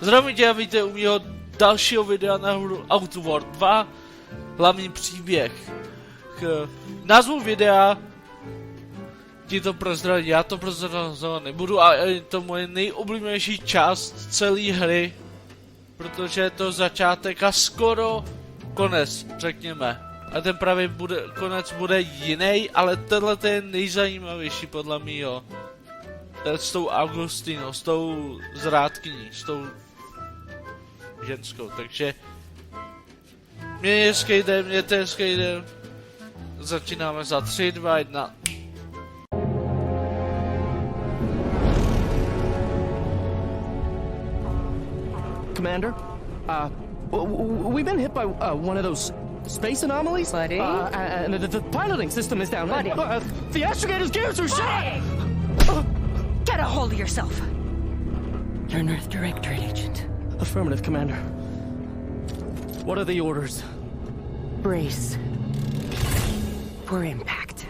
Zdravím tě a vítej u mého dalšího videa na hru Outerworld 2, hlavní příběh. K názvu videa ti to prozradím, já to prozrazovat nebudu a je to moje nejoblíbenější část celé hry, protože je to začátek a skoro konec, řekněme. A ten právě konec bude jiný, ale tenhle je nejzajímavější podle mýho. S tou Agustinou, s tou zrádkyní, s tou ženskou, takže mějte hezký den, začínáme za 3, 2, 1. Commander, we've been hit by one of those space anomalies. Buddy? And the piloting system is down. Buddy? The astrogator's gears are shot! Get a hold of yourself! You're an Earth Directorate agent. Affirmative, Commander. What are the orders? Brace for impact.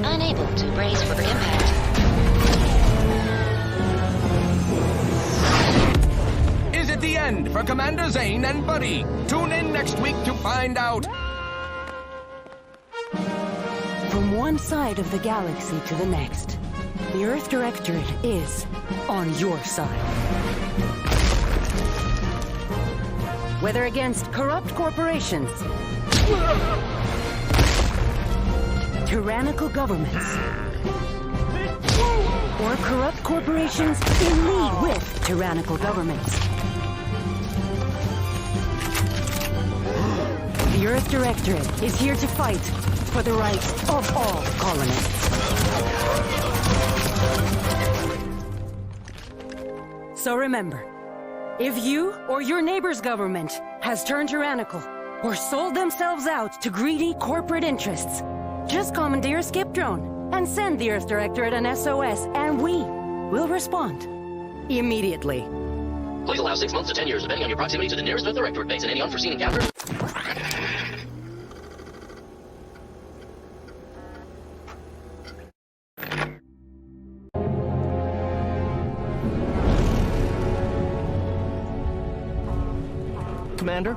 Unable to brace for impact. Is it the end for Commander Zane and Buddy? Tune in next week to find out. From one side of the galaxy to the next, the Earth Directorate is on your side. Whether against corrupt corporations, tyrannical governments, or corrupt corporations in league with tyrannical governments, the Earth Directorate is here to fight for the rights of all colonists. So remember, if you or your neighbor's government has turned tyrannical or sold themselves out to greedy corporate interests, just commandeer a skip drone and send the Earth Directorate an SOS and we will respond immediately. Please allow 6 months to 10 years, depending on your proximity to the nearest Earth Directorate base and any unforeseen encounters. Commander,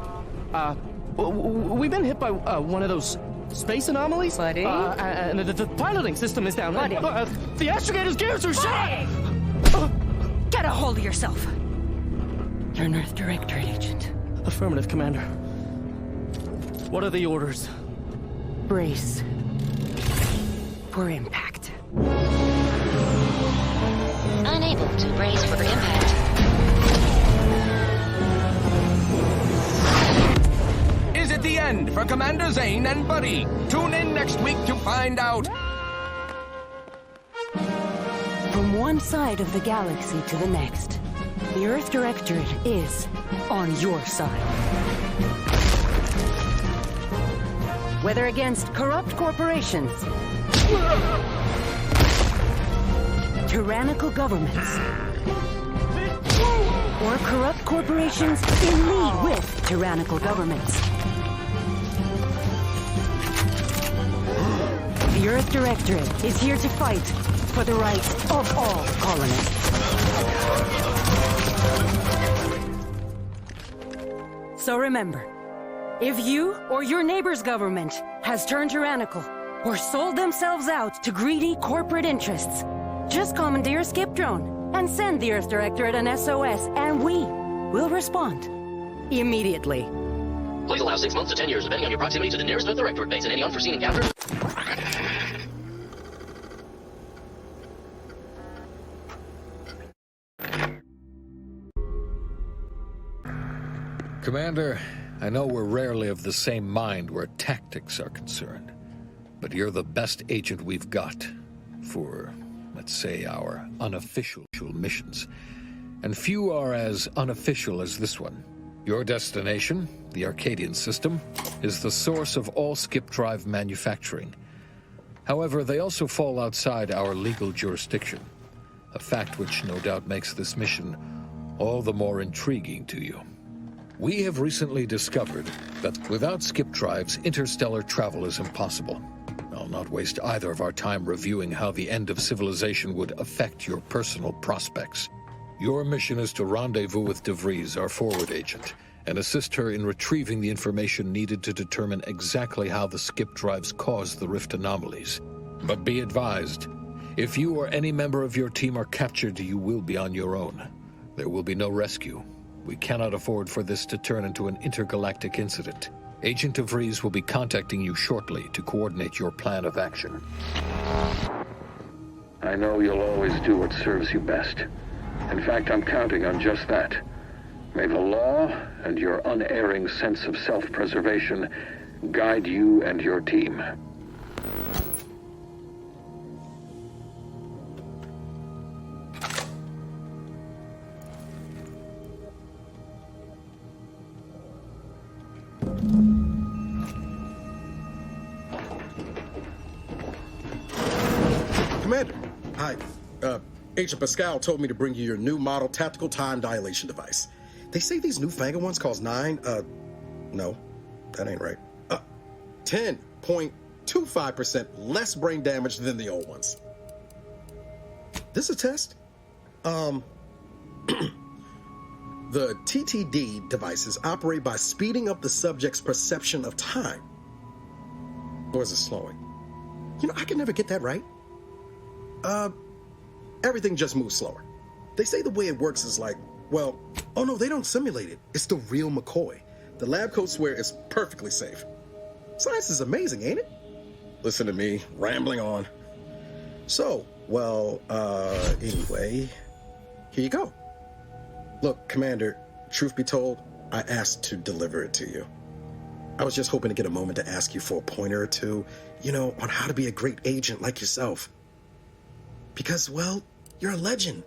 we've been hit by one of those space anomalies. Buddy? And the piloting system is down. Buddy? The astrogator's gears are shot! Get a hold of yourself! You're an Earth Directorate agent. Affirmative, Commander. What are the orders? Brace for impact. Unable to brace for impact. Is it the end for Commander Zane and Buddy? Tune in next week to find out. From one side of the galaxy to the next, the Earth Directorate is on your side. Whether against corrupt corporations, tyrannical governments, or corrupt corporations in league with tyrannical governments, the Earth Directorate is here to fight for the rights of all colonists. So remember, if you or your neighbor's government has turned tyrannical or sold themselves out to greedy corporate interests, just commandeer a skip drone and send the Earth Directorate an SOS and we will respond immediately. Please allow 6 months to 10 years, depending on your proximity to the nearest Earth Directorate base and any unforeseen encounters. Commander, I know we're rarely of the same mind where tactics are concerned, but you're the best agent we've got for, let's say, our unofficial missions. And few are as unofficial as this one. Your destination, the Arcadian system, is the source of all skip drive manufacturing. However, they also fall outside our legal jurisdiction, a fact which no doubt makes this mission all the more intriguing to you. We have recently discovered that without skip drives, interstellar travel is impossible. Well, not waste either of our time reviewing how the end of civilization would affect your personal prospects. Your mission is to rendezvous with De Vries, our forward agent, and assist her in retrieving the information needed to determine exactly how the skip drives caused the rift anomalies. But be advised, if you or any member of your team are captured, you will be on your own. There will be no rescue. We cannot afford for this to turn into an intergalactic incident. Agent De Vries will be contacting you shortly to coordinate your plan of action. I know you'll always do what serves you best. In fact, I'm counting on just that. May the law and your unerring sense of self-preservation guide you and your team. Commander, hi. Agent Pascal told me to bring you your new model tactical time dilation device. They say these newfangled ones cause no, that ain't right. 10.25% less brain damage than the old ones. This a test? The TTD devices operate by speeding up the subject's perception of time. Or is it slowing? You know, I can never get that right. Everything just moves slower. They say the way it works is like, well, oh no, they don't simulate it. It's the real McCoy. The lab coats swear it's perfectly safe. Science is amazing, ain't it? Listen to me, rambling on. So, well, anyway, here you go. Look, Commander, truth be told, I asked to deliver it to you. I was just hoping to get a moment to ask you for a pointer or two, you know, on how to be a great agent like yourself. Because, well, you're a legend.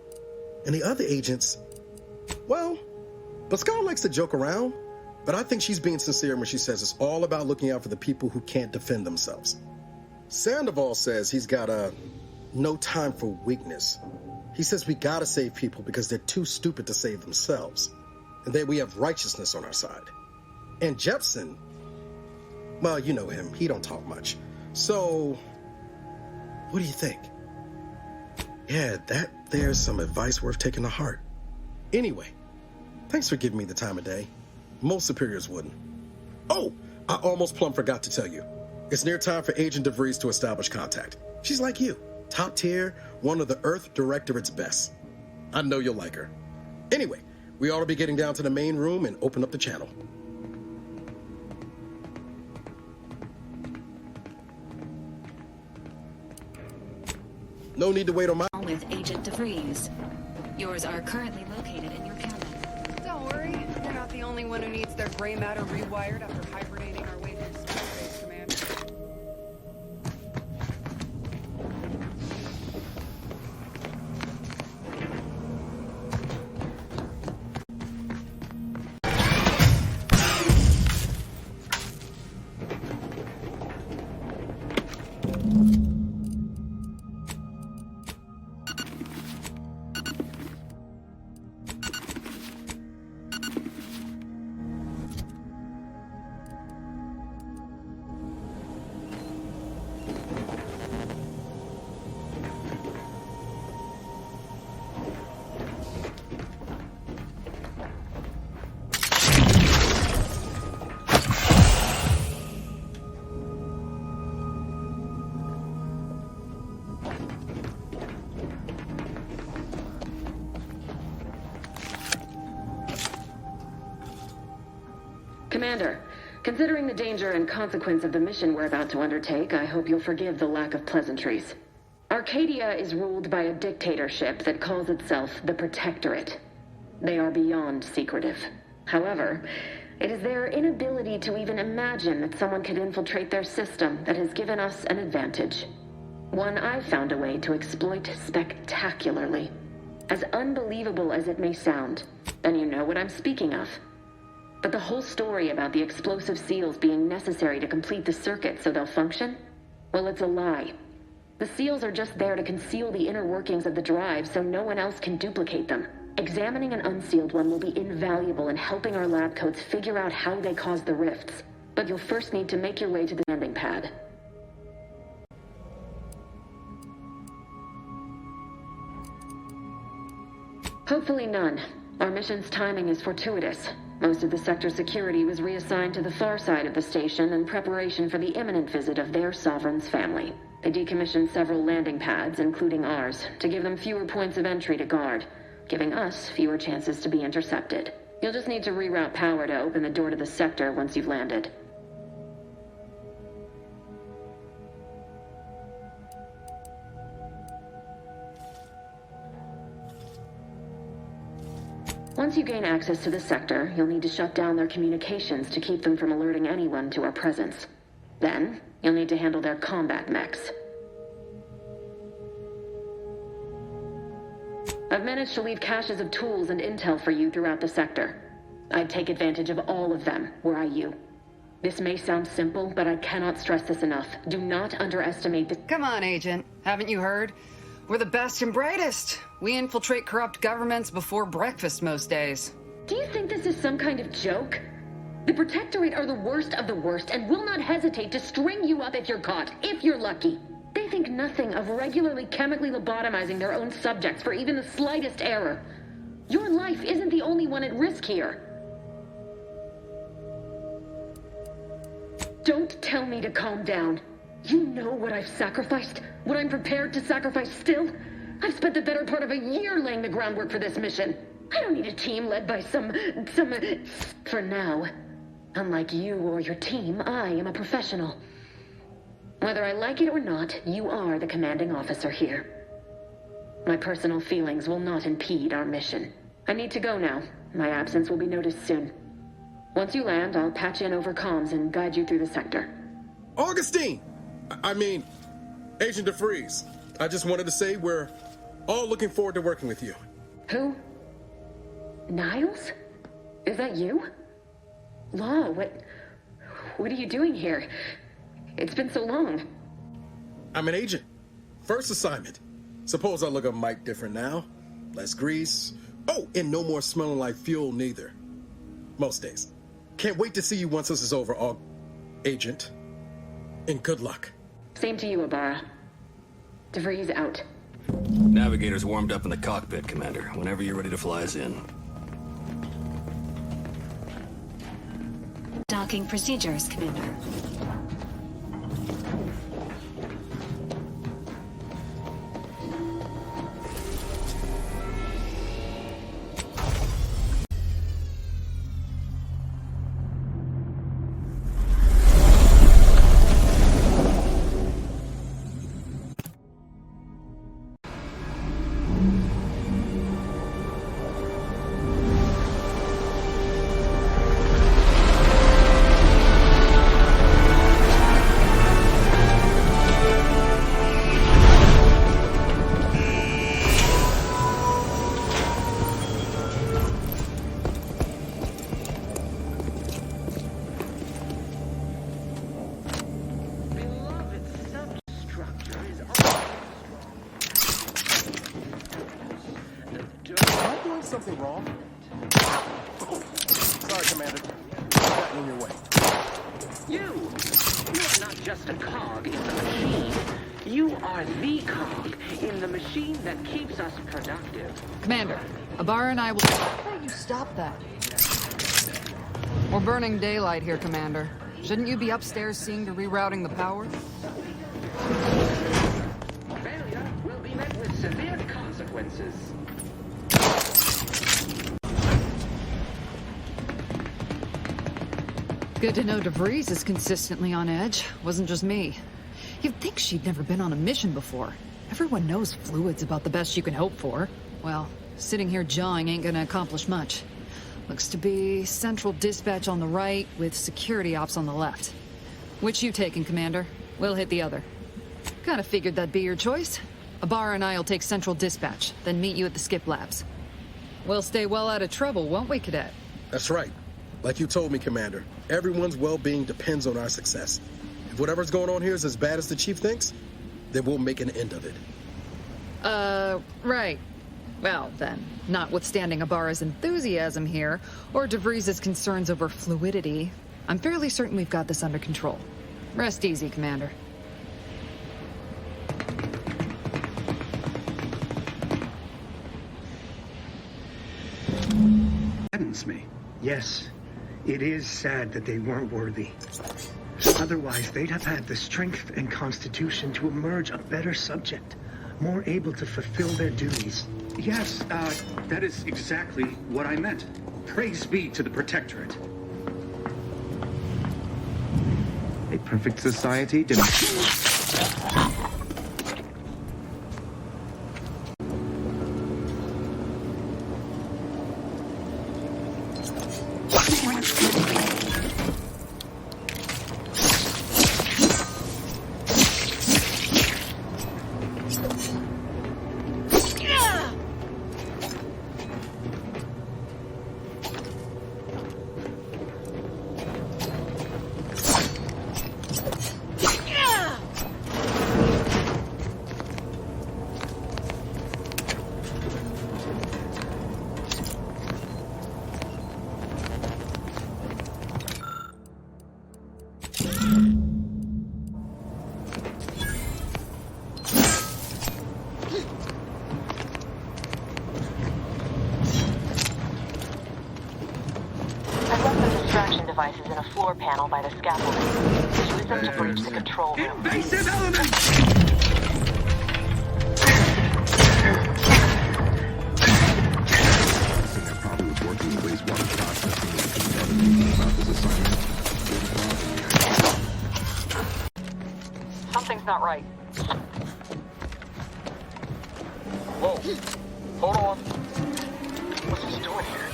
And the other agents, well, Pascal likes to joke around, but I think she's being sincere when she says it's all about looking out for the people who can't defend themselves. Sandoval says he's got no time for weakness. He says we gotta save people because they're too stupid to save themselves. And that we have righteousness on our side. And Jepson, well, you know him, he don't talk much. So, what do you think? Yeah, there's some advice worth taking to heart. Anyway, thanks for giving me the time of day. Most superiors wouldn't. Oh, I almost plumb forgot to tell you. It's near time for Agent De Vries to establish contact. She's like you, top tier, one of the Earth Directorate's best. I know you'll like her. Anyway, we ought to be getting down to the main room and open up the channel. No need to wait on my... With Agent De Vries. Yours are currently located in your cabin. Don't worry, you're not the only one who needs their gray matter rewired after hibernating our way through space, Commander. Commander, considering the danger and consequence of the mission we're about to undertake, I hope you'll forgive the lack of pleasantries. Arcadia is ruled by a dictatorship that calls itself the Protectorate. They are beyond secretive. However, it is their inability to even imagine that someone could infiltrate their system that has given us an advantage. One I've found a way to exploit spectacularly. As unbelievable as it may sound, then you know what I'm speaking of. But the whole story about the explosive seals being necessary to complete the circuit so they'll function? Well, it's a lie. The seals are just there to conceal the inner workings of the drive so no one else can duplicate them. Examining an unsealed one will be invaluable in helping our lab coats figure out how they cause the rifts. But you'll first need to make your way to the landing pad. Hopefully none. Our mission's timing is fortuitous. Most of the sector security was reassigned to the far side of the station in preparation for the imminent visit of their sovereign's family. They decommissioned several landing pads, including ours, to give them fewer points of entry to guard, giving us fewer chances to be intercepted. You'll just need to reroute power to open the door to the sector once you've landed. Once you gain access to the sector, you'll need to shut down their communications to keep them from alerting anyone to our presence. Then, you'll need to handle their combat mechs. I've managed to leave caches of tools and intel for you throughout the sector. I'd take advantage of all of them, were I you. This may sound simple, but I cannot stress this enough. Do not underestimate the— Come on, Agent. Haven't you heard? We're the best and brightest. We infiltrate corrupt governments before breakfast most days. Do you think this is some kind of joke? The Protectorate are the worst of the worst and will not hesitate to string you up if you're caught, if you're lucky. They think nothing of regularly chemically lobotomizing their own subjects for even the slightest error. Your life isn't the only one at risk here. Don't tell me to calm down. You know what I've sacrificed? What I'm prepared to sacrifice still? I've spent the better part of a year laying the groundwork for this mission. I don't need a team led by some... For now, unlike you or your team, I am a professional. Whether I like it or not, you are the commanding officer here. My personal feelings will not impede our mission. I need to go now. My absence will be noticed soon. Once you land, I'll patch in over comms and guide you through the sector. Augustine! I mean, Agent DeFreeze. I just wanted to say we're all looking forward to working with you. Who? Niles? Is that you? Law, what are you doing here? It's been so long. I'm an agent. First assignment. Suppose I look a mite different now. Less grease. Oh, and no more smelling like fuel neither. Most days. Can't wait to see you once this is over, Agent. And good luck. Same to you, Ibarra. DeVries out. Navigator's warmed up in the cockpit, Commander. Whenever you're ready to fly us in. Docking procedures, Commander. Something wrong? Sorry, Commander. Got in your way. You're not just a cog in the machine. You are the cog in the machine that keeps us productive. Commander, Ibarra and I will... How do you stop that? We're burning daylight here, Commander. Shouldn't you be upstairs seeing to rerouting the power? Failure will be met with severe consequences. Good to know DeVries is consistently on edge. Wasn't just me. You'd think she'd never been on a mission before. Everyone knows fluid's about the best you can hope for. Well, sitting here jawing ain't gonna accomplish much. Looks to be central dispatch on the right with security ops on the left. Which you taking, Commander? We'll hit the other. Kinda figured that'd be your choice. Ibarra and I'll take central dispatch, then meet you at the skip labs. We'll stay well out of trouble, won't we, Cadet? That's right. Like you told me, Commander, everyone's well-being depends on our success. If whatever's going on here is as bad as the Chief thinks, then we'll make an end of it. Right. Well, then, notwithstanding Ibarra's enthusiasm here, or DeVries' concerns over fluidity, I'm fairly certain we've got this under control. Rest easy, Commander. saddens me. Yes, it is sad that they weren't worthy. Otherwise, they'd have had the strength and constitution to emerge a better subject, more able to fulfill their duties. Yes, that is exactly what I meant. Praise be to the Protectorate. A perfect society devices in a floor panel by the scaffolding. Use them to breach the control room. Invasive elements! They're probably working with wastewater processing and contaminating about this assignment. Something's not right. Whoa. Hold on. What's this doing here?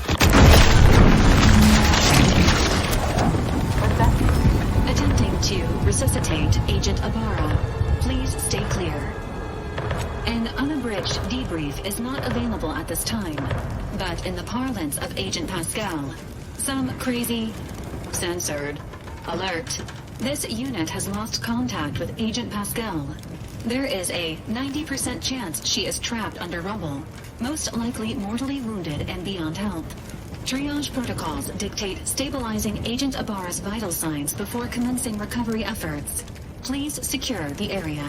Attempting to resuscitate Agent Ibarra. Please stay clear. An unabridged debrief is not available at this time, but in the parlance of Agent Pascal, some crazy, censored, alert. This unit has lost contact with Agent Pascal. There is a 90% chance she is trapped under rubble, most likely mortally wounded and beyond help. Triage protocols dictate stabilizing Agent Ibarra's vital signs before commencing recovery efforts. Please secure the area.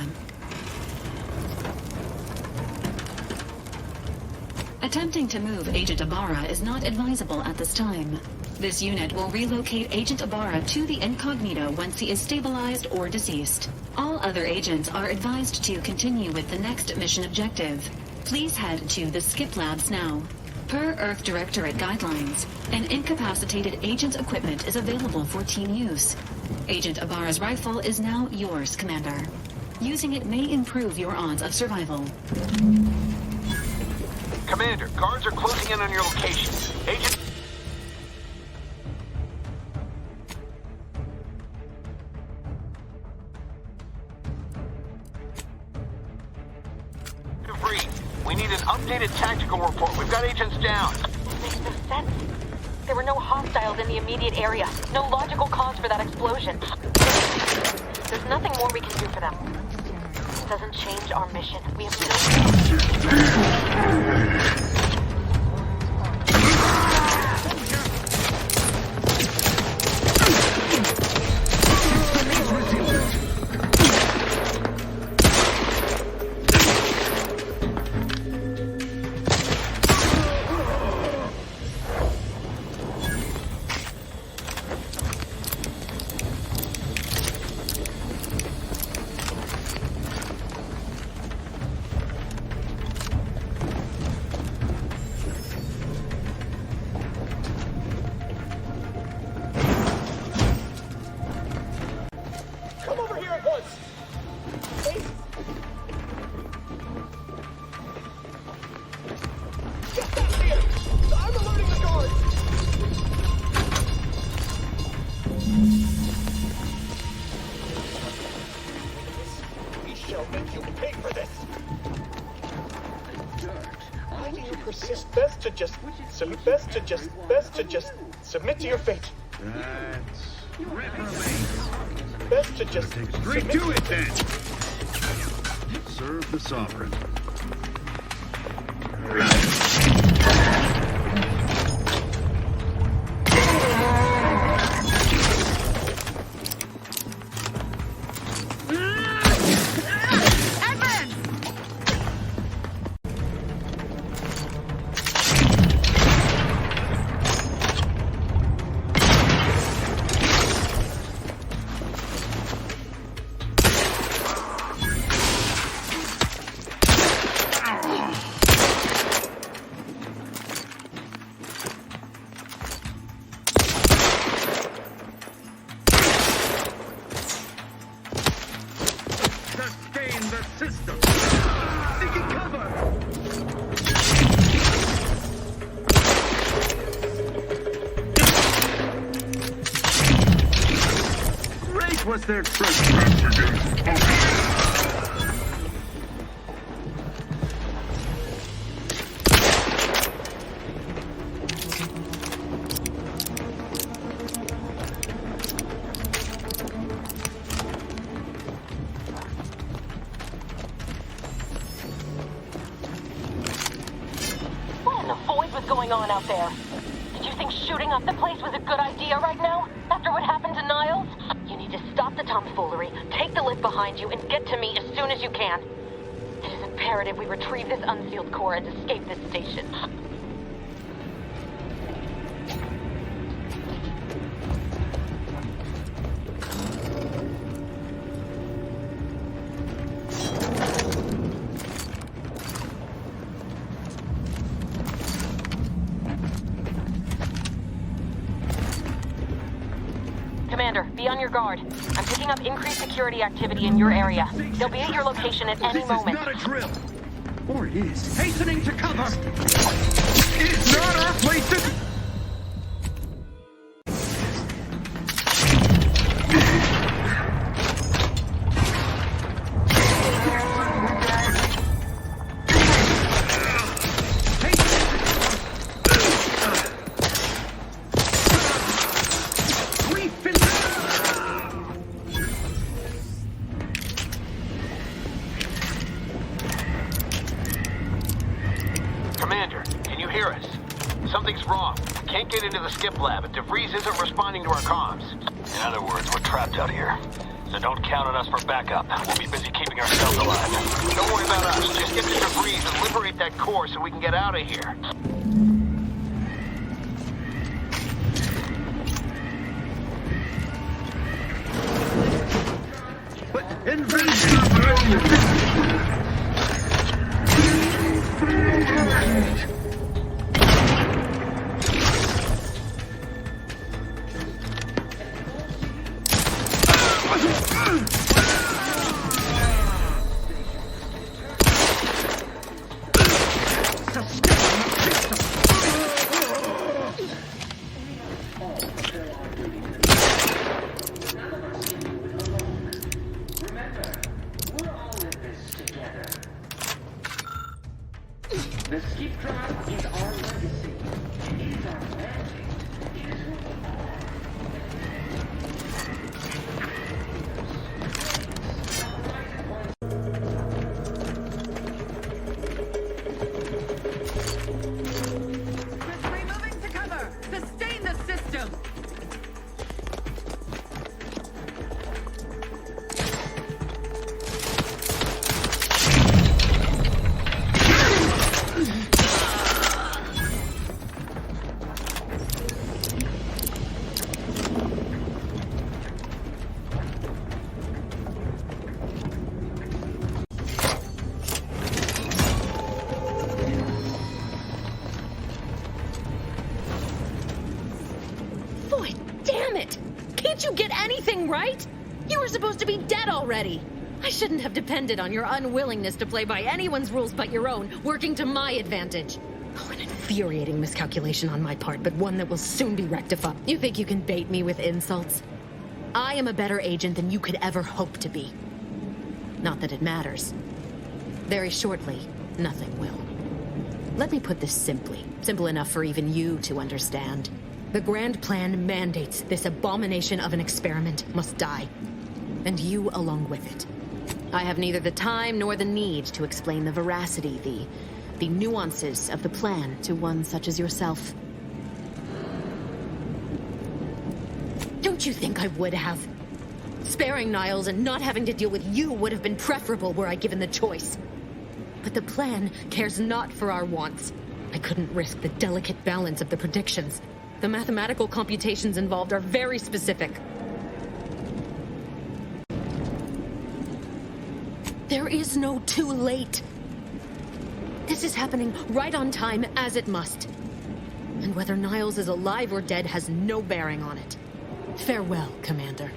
Attempting to move Agent Ibarra is not advisable at this time. This unit will relocate Agent Ibarra to the incognito once he is stabilized or deceased. All other agents are advised to continue with the next mission objective. Please head to the Skip Labs now. Per Earth Directorate guidelines, an incapacitated agent's equipment is available for team use. Agent Ibarra's rifle is now yours, Commander. Using it may improve your odds of survival. Commander, guards are closing in on your location. Agent... We need an updated tactical report. We've got agents down. Makes no sense. There were no hostiles in the immediate area. No logical cause for that explosion. There's nothing more we can do for them. It doesn't change our mission. We have Best to just submit to your fate. That's reprobate. Best to just take straight to it then. Serve the sovereign. This was their What in the void was going on out there? Did you think shooting up the place was a good idea right now? After what happened to Niles? You need to stop the tomfoolery, take the lid behind you, and get to me as soon as you can. It is imperative we retrieve this unsealed core and escape this station. Commander, be on your guard. I'm picking up increased security activity in your area. They'll be at your location at any moment. This is not a drill. Or it is. Hastening to cover. It's not our place to... Something's wrong. We can't get into the skip lab, and DeVries isn't responding to our comms. In other words, we're trapped out here. So don't count on us for backup. We'll be busy keeping ourselves alive. Don't worry about us. Just get to DeVries and liberate that core so we can get out of here. The skip drive is our legacy. It is our magic. It is Moving to cover. Sustain the system. Can't you get anything right? You were supposed to be dead already. I shouldn't have depended on your unwillingness to play by anyone's rules but your own, working to my advantage. Oh, an infuriating miscalculation on my part, but one that will soon be rectified. You think you can bait me with insults? I am a better agent than you could ever hope to be. Not that it matters. Very shortly, nothing will. Let me put this simply. Simple enough for even you to understand. The grand plan mandates this abomination of an experiment must die. And you along with it. I have neither the time nor the need to explain the veracity, the nuances of the plan to one such as yourself. Don't you think I would have? Sparing Niles and not having to deal with you would have been preferable were I given the choice. But the plan cares not for our wants. I couldn't risk the delicate balance of the predictions. The mathematical computations involved are very specific. There is no too late. This is happening right on time, as it must. And whether Niles is alive or dead has no bearing on it. Farewell, Commander.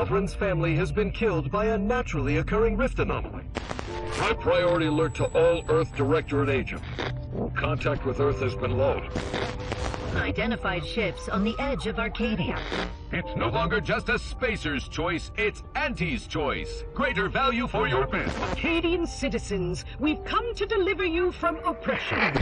Sovereign's family has been killed by a naturally occurring rift anomaly. High priority alert to all Earth Directorate agents. Contact with Earth has been low. Identified ships on the edge of Arcadia. It's no longer just a spacer's choice, it's Auntie's choice. Greater value for your bid. Arcadian citizens, we've come to deliver you from oppression.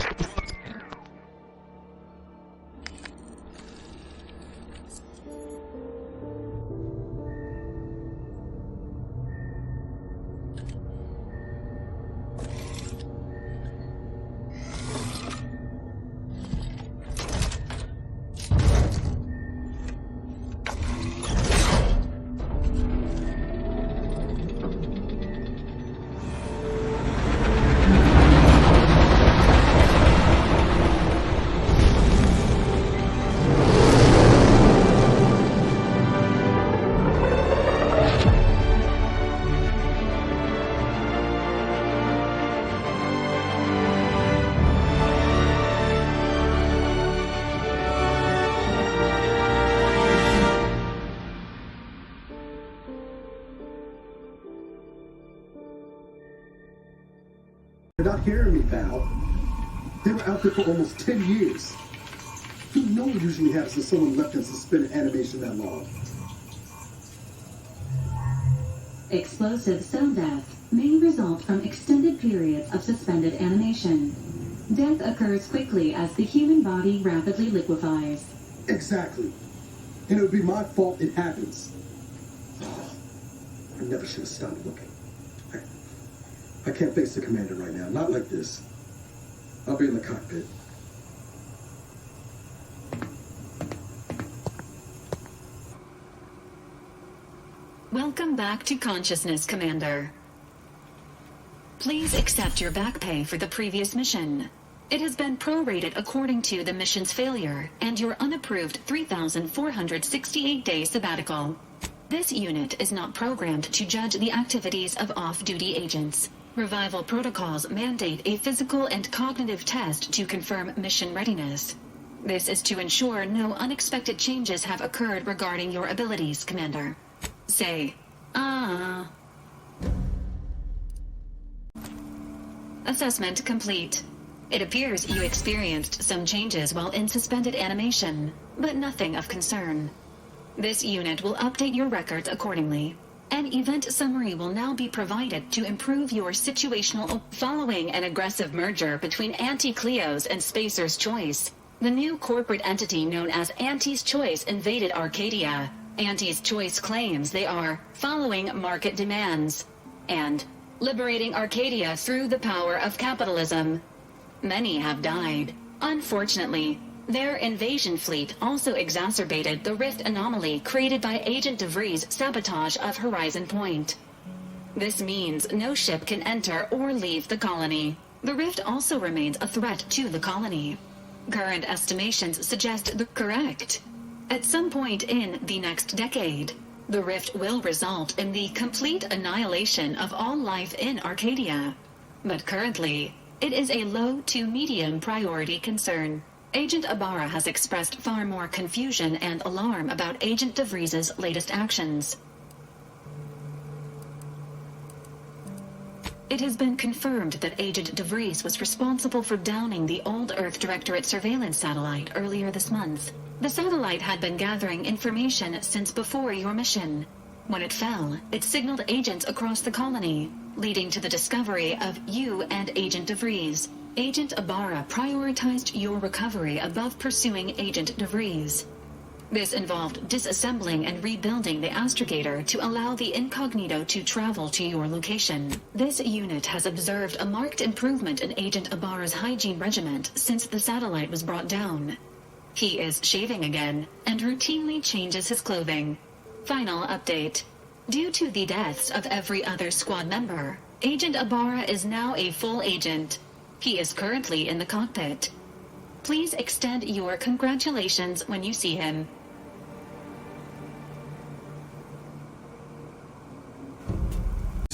You're not hearing me, pal. They were out there for almost 10 years. You know what usually happens if someone left in suspended animation that long. Explosive cell death may result from extended periods of suspended animation. Death occurs quickly as the human body rapidly liquefies. Exactly. And it would be my fault it happens. Oh, I never should have stopped looking. I can't face the commander right now. Not like this. I'll be in the cockpit. Welcome back to consciousness, Commander. Please accept your back pay for the previous mission. It has been prorated according to the mission's failure and your unapproved 3,468-day sabbatical. This unit is not programmed to judge the activities of off-duty agents. Revival protocols mandate a physical and cognitive test to confirm mission readiness. This is to ensure no unexpected changes have occurred regarding your abilities, Commander. Say, Assessment complete. It appears you experienced some changes while in suspended animation, but nothing of concern. This unit will update your records accordingly. An event summary will now be provided to improve your situational. Following an aggressive merger between Anti-Cleo's and Spacer's Choice, the new corporate entity known as Auntie's Choice invaded Arcadia. Auntie's Choice claims they are following market demands and liberating Arcadia through the power of capitalism. Many have died. Unfortunately, their invasion fleet also exacerbated the rift anomaly created by Agent DeVries' sabotage of Horizon Point. This means no ship can enter or leave the colony. The rift also remains a threat to the colony. Current estimations suggest the correct. At some point in the next decade, the rift will result in the complete annihilation of all life in Arcadia. But currently, it is a low to medium priority concern. Agent Ibarra has expressed far more confusion and alarm about Agent DeVries' latest actions. It has been confirmed that Agent DeVries was responsible for downing the old Earth Directorate surveillance satellite earlier this month. The satellite had been gathering information since before your mission. When it fell, it signaled agents across the colony, leading to the discovery of you and Agent DeVries. Agent Ibarra prioritized your recovery above pursuing Agent DeVries. This involved disassembling and rebuilding the astrogator to allow the incognito to travel to your location. This unit has observed a marked improvement in Agent Ibarra's hygiene regimen since the satellite was brought down. He is shaving again and routinely changes his clothing. Final update. Due to the deaths of every other squad member, Agent Ibarra is now a full agent. He is currently in the cockpit. Please extend your congratulations when you see him.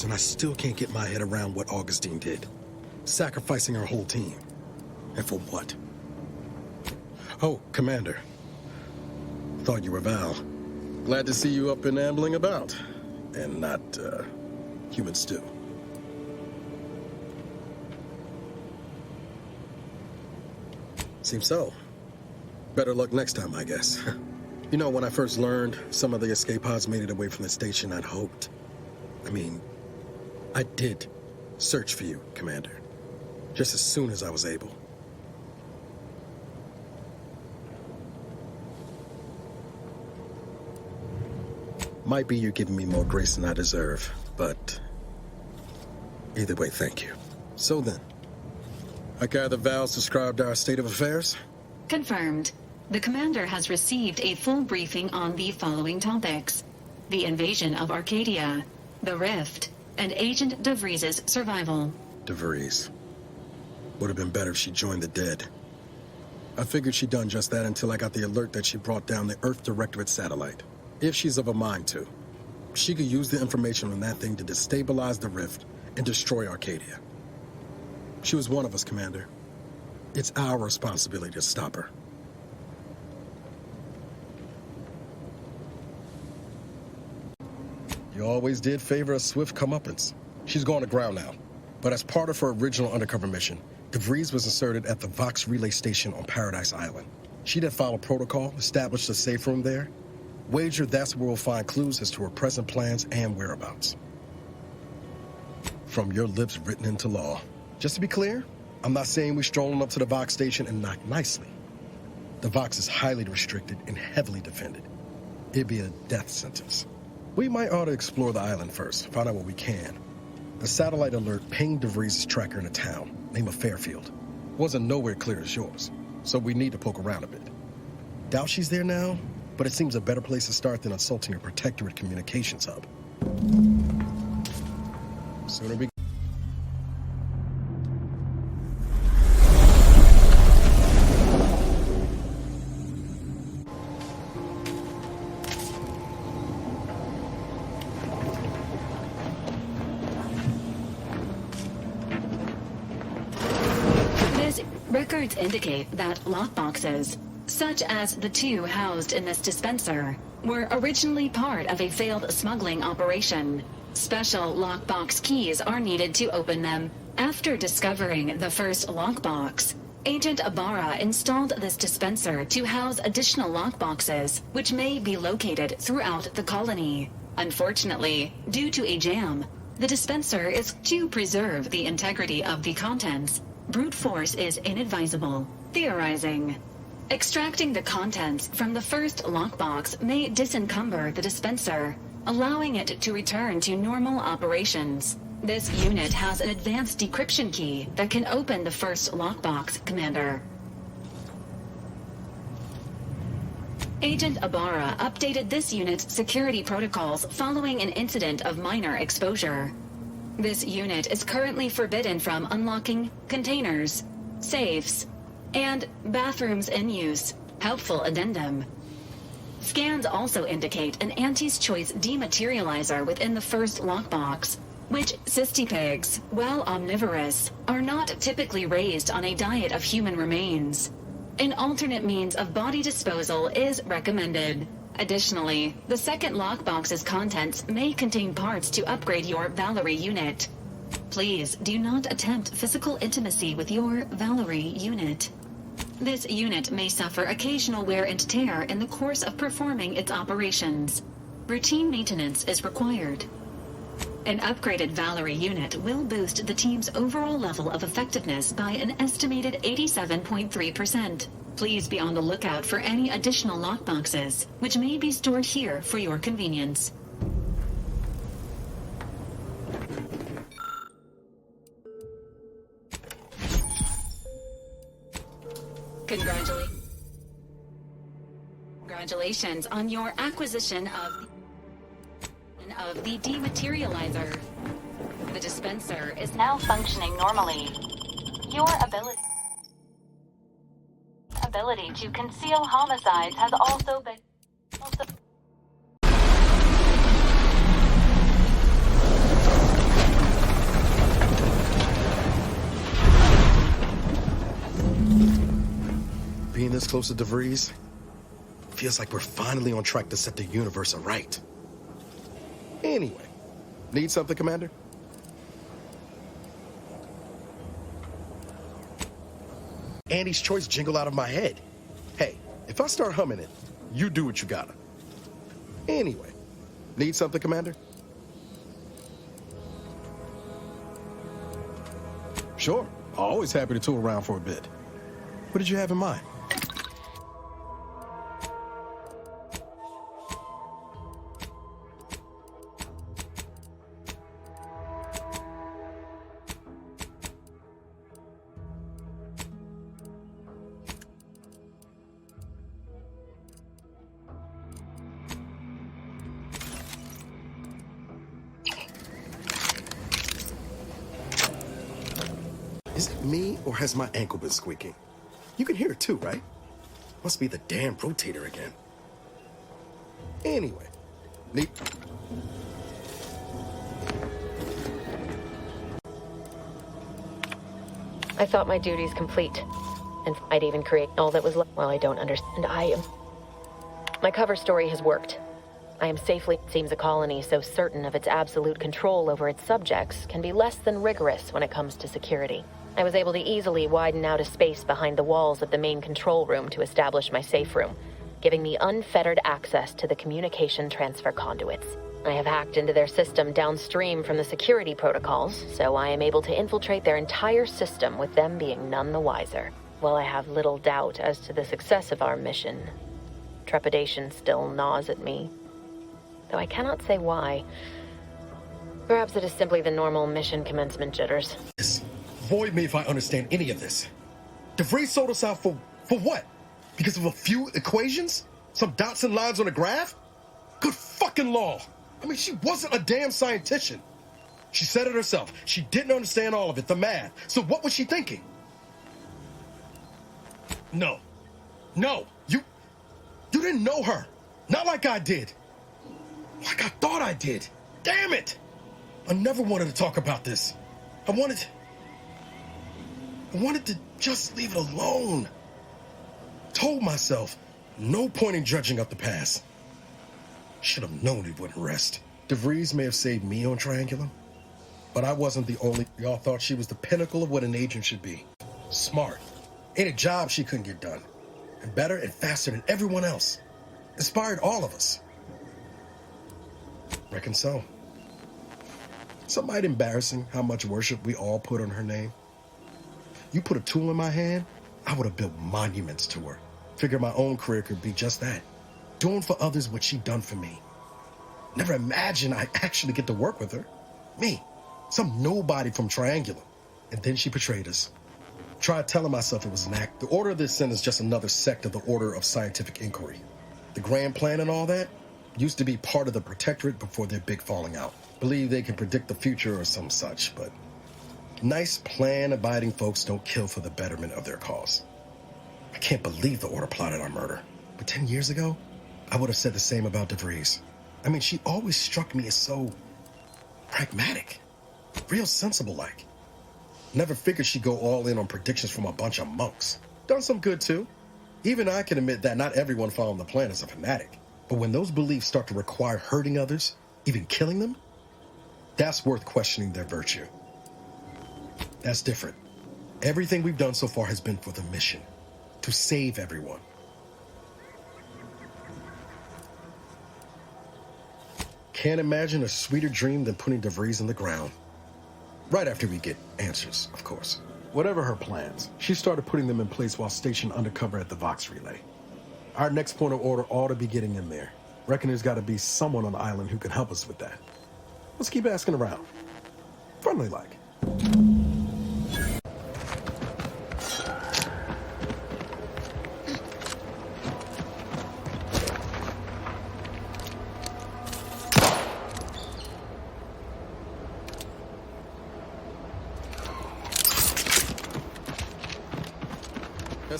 And I still can't get my head around what Agustine did. Sacrificing her whole team. And for what? Oh, Commander. Thought you were Val. Glad to see you up and ambling about. And not, human stew. Seems so. Better luck next time, I guess. You know, when I first learned some of the escape pods made it away from the station, I'd hoped. I did search for you, Commander. Just as soon as I was able. Might be you're giving me more grace than I deserve, but either way, thank you. So then, I gather Val's described our state of affairs? Confirmed. The commander has received a full briefing on the following topics: the invasion of Arcadia, the Rift, and Agent De Vries' survival. De Vries. Would have been better if she joined the dead. I figured she'd done just that until I got the alert that she brought down the Earth Directorate satellite. If she's of a mind to, she could use the information on that thing to destabilize the Rift and destroy Arcadia. She was one of us, Commander. It's our responsibility to stop her. You always did favor a swift comeuppance. She's gone to ground now. But as part of her original undercover mission, De Vries was inserted at the Vox relay station on Paradise Island. She'd have followed protocol, established a safe room there. Wager that's where we'll find clues as to her present plans and whereabouts. From your lips written into law. Just to be clear, I'm not saying we're strolling up to the Vox station and knock nicely. The Vox is highly restricted and heavily defended. It'd be a death sentence. We might ought to explore the island first, find out what we can. The satellite alert pinged De Vries' tracker in a town, name of Fairfield. Wasn't nowhere clear as yours, so we need to poke around a bit. Doubt she's there now, but it seems a better place to start than assaulting her protectorate communications hub. Sooner be... Records indicate that lockboxes, such as the two housed in this dispenser, were originally part of a failed smuggling operation. Special lockbox keys are needed to open them. After discovering the first lockbox, Agent Ibarra installed this dispenser to house additional lockboxes, which may be located throughout the colony. Unfortunately, due to a jam, the dispenser is to preserve the integrity of the contents. Brute force is inadvisable. Theorizing. Extracting the contents from the first lockbox may disencumber the dispenser, allowing it to return to normal operations. This unit has an advanced decryption key that can open the first lockbox, Commander. Agent Ibarra updated this unit's security protocols following an incident of minor exposure. This unit is currently forbidden from unlocking containers, safes, and bathrooms in use. Helpful addendum. Scans also indicate an Auntie's Choice dematerializer within the first lockbox, which cystipegs, while omnivorous, are not typically raised on a diet of human remains. An alternate means of body disposal is recommended. Additionally, the second lockbox's contents may contain parts to upgrade your Valerie unit. Please do not attempt physical intimacy with your Valerie unit. This unit may suffer occasional wear and tear in the course of performing its operations. Routine maintenance is required. An upgraded Valerie unit will boost the team's overall level of effectiveness by an estimated 87.3%. Please be on the lookout for any additional lockboxes, which may be stored here for your convenience. Congratulations. Congratulations on your acquisition of the dematerializer. The dispenser is now functioning normally. Your ability to conceal homicides has also been... Being this close to DeVries feels like we're finally on track to set the universe aright. Anyway, need something, Commander? Andy's choice jingle out of my head. Hey, if I start humming it, you do what you gotta. Anyway, need something, Commander? Sure, always happy to tool around for a bit. What did you have in mind? Is it me, or has my ankle been squeaking? You can hear it too, right? Must be the damn rotator again. Anyway, need... I thought my duties complete, and I'd even create all that was left. Well, I don't understand. My cover story has worked. I am safely... Seems a colony so certain of its absolute control over its subjects can be less than rigorous when it comes to security. I was able to easily widen out a space behind the walls of the main control room to establish my safe room, giving me unfettered access to the communication transfer conduits. I have hacked into their system downstream from the security protocols, so I am able to infiltrate their entire system with them being none the wiser. While I have little doubt as to the success of our mission, trepidation still gnaws at me, though I cannot say why. Perhaps it is simply the normal mission commencement jitters. Void me if I understand any of this. DeVries sold us out for what? Because of a few equations? Some dots and lines on a graph? Good fucking law. I mean, she wasn't a damn scientist. She said it herself. She didn't understand all of it, the math. So what was she thinking? No. You didn't know her. Not like I did. Like I thought I did. Damn it. I never wanted to talk about this. I wanted to just leave it alone. Told myself, no point in dredging up the past. Should have known it wouldn't rest. DeVries may have saved me on Triangulum, but I wasn't the only. Y'all thought she was the pinnacle of what an agent should be. Smart. Ain't a job she couldn't get done. And better and faster than everyone else. Inspired all of us. Reckon so. Some might embarrassing how much worship we all put on her name. You put a tool in my hand, I would have built monuments to her. Figure my own career could be just that. Doing for others what she done for me. Never imagined I'd actually get to work with her. Me, some nobody from Triangulum. And then she betrayed us. Tried telling myself it was an act. The Order of this Sin is just another sect of the Order of Scientific Inquiry. The grand plan and all that used to be part of the Protectorate before their big falling out. Believe they can predict the future or some such, but nice plan-abiding folks don't kill for the betterment of their cause. I can't believe the Order plotted our murder. But 10 years ago, I would have said the same about DeVries. I mean, she always struck me as so pragmatic, real sensible-like. Never figured she'd go all in on predictions from a bunch of monks. Done some good, too. Even I can admit that not everyone following the plan is a fanatic. But when those beliefs start to require hurting others, even killing them, that's worth questioning their virtue. That's different. Everything we've done so far has been for the mission, to save everyone. Can't imagine a sweeter dream than putting DeVries in the ground. Right after we get answers, of course. Whatever her plans, she started putting them in place while stationed undercover at the Vox Relay. Our next point of order ought to be getting in there. Reckon there's got to be someone on the island who can help us with that. Let's keep asking around. Friendly-like.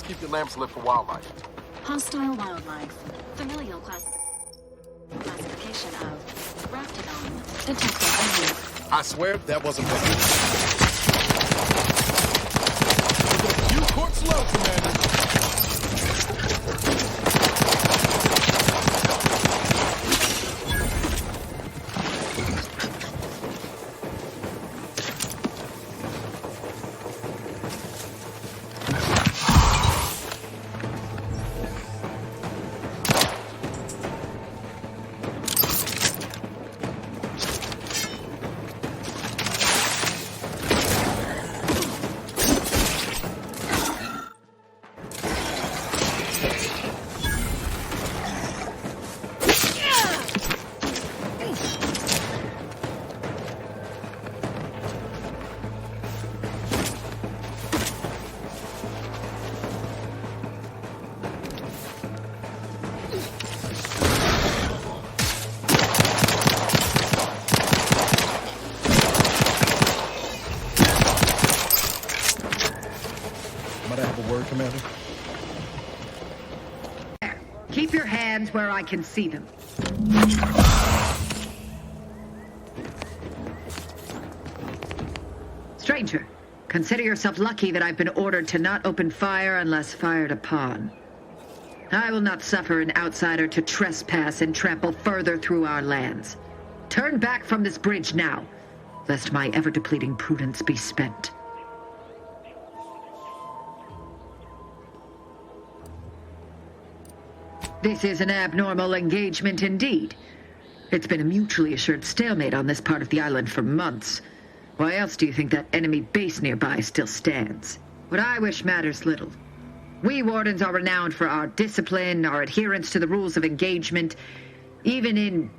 Just keep your lamps lit for wildlife. Hostile wildlife. Familial classification of Raptidon. Detected. I swear that wasn't me. You court slow, Commander. Commander. Keep your hands where I can see them. Stranger, consider yourself lucky that I've been ordered to not open fire unless fired upon. I will not suffer an outsider to trespass and trample further through our lands. Turn back from this bridge now, lest my ever-depleting prudence be spent. This is an abnormal engagement indeed. It's been a mutually assured stalemate on this part of the island for months. Why else do you think that enemy base nearby still stands? What I wish matters little. We Wardens are renowned for our discipline, our adherence to the rules of engagement, even in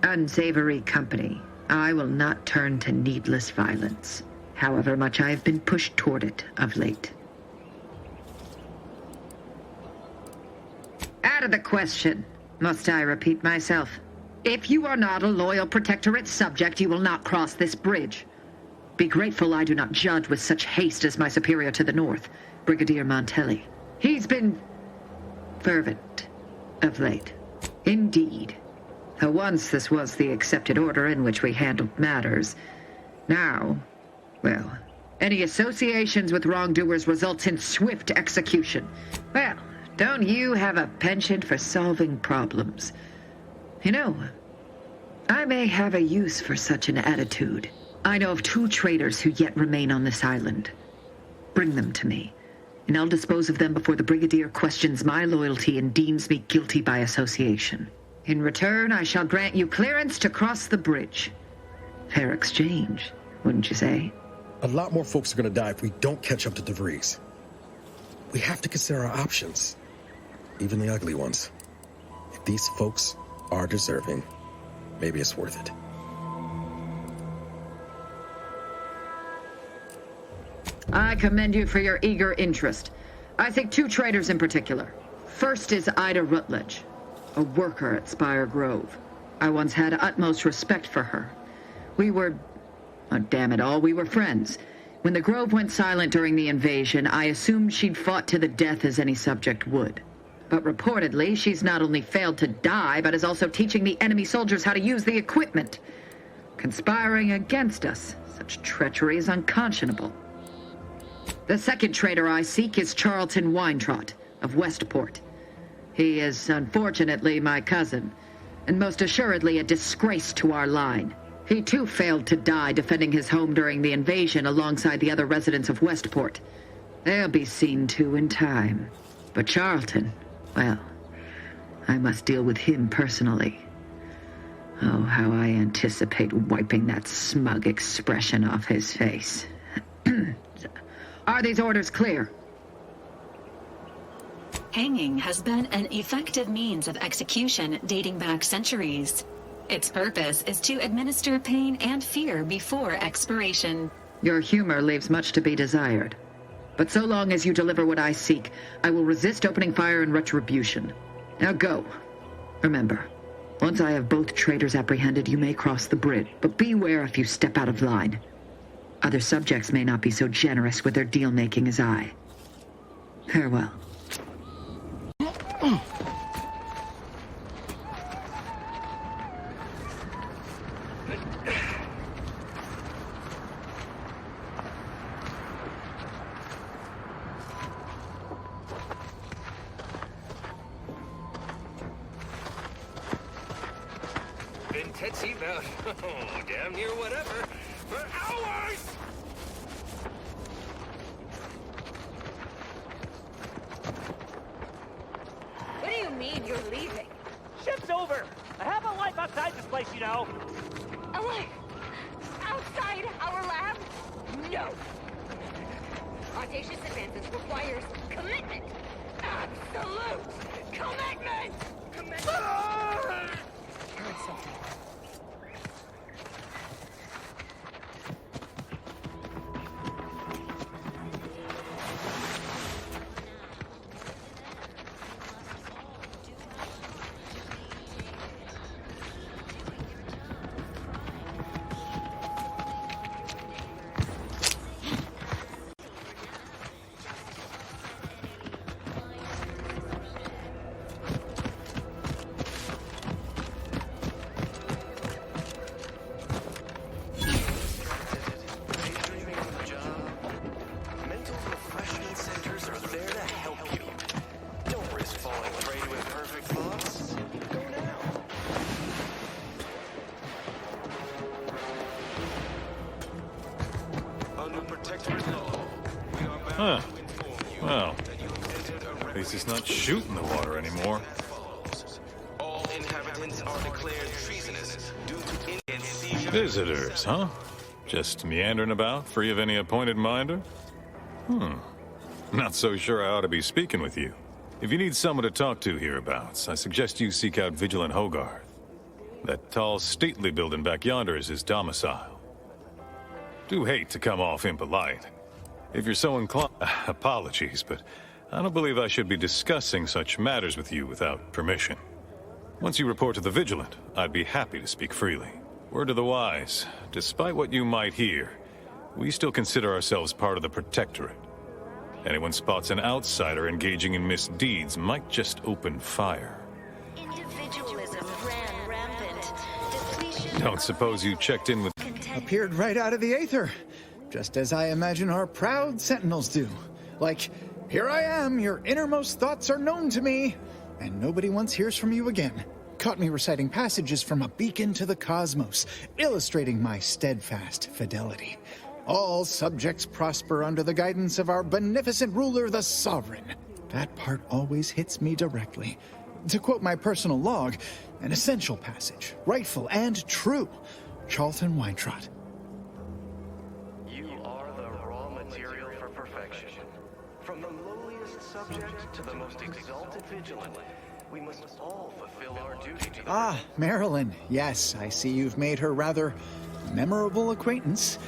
unsavory company. I will not turn to needless violence, however much I have been pushed toward it of late. Out of the question. Must I repeat myself? If you are not a loyal Protectorate subject, you will not cross this bridge. Be grateful I do not judge with such haste as my superior to the north, Brigadier Montelli. He's been fervent of late. Indeed. Though once this was the accepted order in which we handled matters. Now, well, any associations with wrongdoers results in swift execution. Well, don't you have a penchant for solving problems? You know, I may have a use for such an attitude. I know of 2 traitors who yet remain on this island. Bring them to me, and I'll dispose of them before the Brigadier questions my loyalty and deems me guilty by association. In return, I shall grant you clearance to cross the bridge. Fair exchange, wouldn't you say? A lot more folks are gonna die if we don't catch up to De Vries. We have to consider our options, even the ugly ones. If these folks are deserving, maybe it's worth it. I commend you for your eager interest. I think 2 traitors in particular. First is Ida Rutledge, a worker at Spire Grove. I once had utmost respect for her. We were, oh, damn it all, we were friends. When the Grove went silent during the invasion, I assumed she'd fought to the death as any subject would. But reportedly, she's not only failed to die, but is also teaching the enemy soldiers how to use the equipment. Conspiring against us. Such treachery is unconscionable. The second traitor I seek is Charlton Weintrott of Westport. He is, unfortunately, my cousin, and most assuredly a disgrace to our line. He too failed to die defending his home during the invasion alongside the other residents of Westport. They'll be seen to in time. But Charlton, well, I must deal with him personally. Oh, how I anticipate wiping that smug expression off his face. Are these orders clear? Hanging has been an effective means of execution dating back centuries. Its purpose is to administer pain and fear before expiration. Your humor leaves much to be desired. But so long as you deliver what I seek, I will resist opening fire in retribution. Now go. Remember, once I have both traitors apprehended, you may cross the bridge, but beware if you step out of line. Other subjects may not be so generous with their deal-making as I. Farewell. Been tipsy about, damn near whatever, for hours! What do you mean you're leaving? Shift's over. I have a life outside this place, you know. A life? Outside our lab? No. Audacious advances requires commitment. Absolute commitment! Commitment! Heard something. Huh. Well, at least it's not shooting the water anymore. All inhabitants are declared treasonous due to Visitors, huh? Just meandering about, free of any appointed minder? Not so sure I ought to be speaking with you. If you need someone to talk to hereabouts, I suggest you seek out Vigilant Hogarth. That tall, stately building back yonder is his domicile. Do hate to come off impolite. If you're so inclined, apologies, but I don't believe I should be discussing such matters with you without permission. Once you report to the Vigilant, I'd be happy to speak freely. Word to the wise, despite what you might hear, we still consider ourselves part of the Protectorate. Anyone spots an outsider engaging in misdeeds might just open fire. Individualism ran rampant. Depletion. Don't suppose you checked in with... Appeared right out of the aether. Just as I imagine our proud sentinels do. Like, here I am, your innermost thoughts are known to me, and nobody once hears from you again. Caught me reciting passages from a beacon to the cosmos, illustrating my steadfast fidelity. All subjects prosper under the guidance of our beneficent ruler, the Sovereign. That part always hits me directly. To quote my personal log, an essential passage, rightful and true. Charlton Weintrott. From the lowliest subject to the most exalted vigilant, we must all fulfill our duty to the... Ah, Marilyn. Yes, I see you've made her rather memorable acquaintance.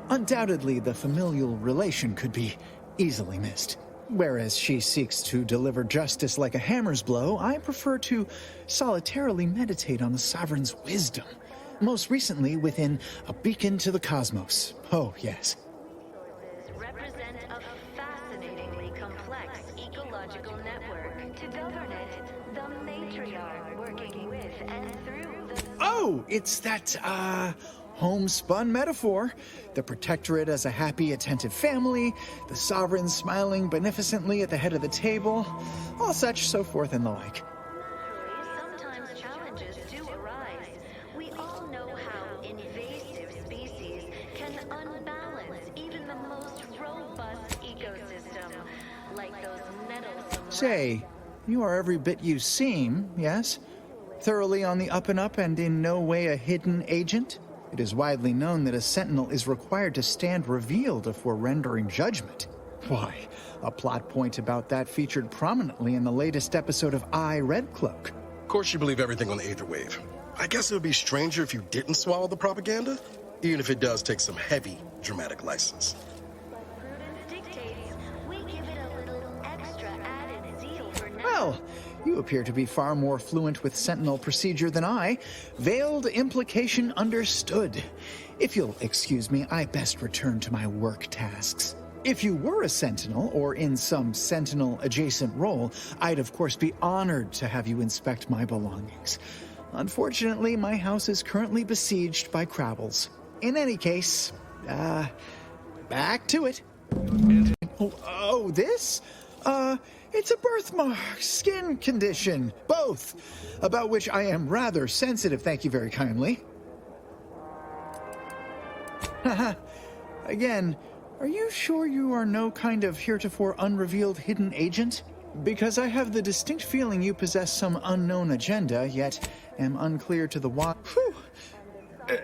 Undoubtedly, the familial relation could be easily missed. Whereas she seeks to deliver justice like a hammer's blow, I prefer to solitarily meditate on the Sovereign's wisdom. Most recently within A Beacon to the Cosmos. Oh, yes. Represent a fascinatingly complex ecological network. To govern it, the matriarch working with and through the... Oh, it's that, homespun metaphor. The Protectorate as a happy, attentive family, the Sovereign smiling beneficently at the head of the table, all such, so forth and the like. Sometimes challenges do arise. We all know how invasive species can unbalance even the most robust ecosystem, like those meddlesome... Say, you are every bit you seem, yes? Thoroughly on the up and up and in no way a hidden agent? It is widely known that a sentinel is required to stand revealed before rendering judgment. Why, a plot point about that featured prominently in the latest episode of Red Cloak. Of course you believe everything on the Aether Wave. I guess it would be stranger if you didn't swallow the propaganda, even if it does take some heavy dramatic license. Well, you appear to be far more fluent with Sentinel procedure than I. Veiled implication understood. If you'll excuse me, I best return to my work tasks. If you were a Sentinel, or in some Sentinel-adjacent role, I'd of course be honored to have you inspect my belongings. Unfortunately, my house is currently besieged by Crabbles. In any case, back to it. Oh, this? It's a birthmark, skin condition, both, about which I am rather sensitive, thank you very kindly. Again, are you sure you are no kind of heretofore unrevealed hidden agent? Because I have the distinct feeling you possess some unknown agenda, yet am unclear to the why.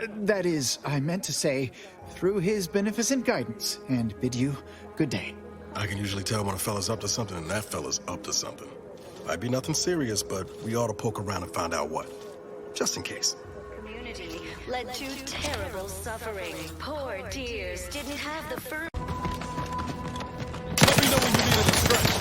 That is, I meant to say, through his beneficent guidance, and bid you good day. I can usually tell when a fella's up to something and that fella's up to something. Might be nothing serious, but we ought to poke around and find out what. Just in case. Community led to terrible suffering. Poor dears didn't have the first. Let me know when you need a stretch.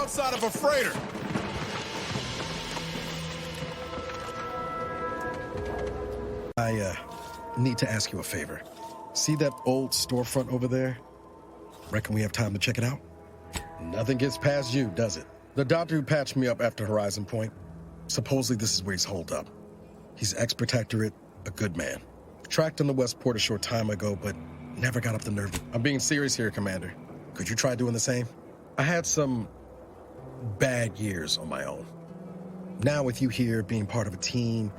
Side of a freighter. I need to ask you a favor. See that old storefront over there? Reckon we have time to check it out? Nothing gets past you, does it? The doctor who patched me up after Horizon Point, supposedly this is where he's holed up. He's ex-protectorate, a good man. Tracked on the Westport a short time ago, but never got up the nerve. I'm being serious here, Commander. Could you try doing the same? I had some bad years on my own. Now with you here being part of a team,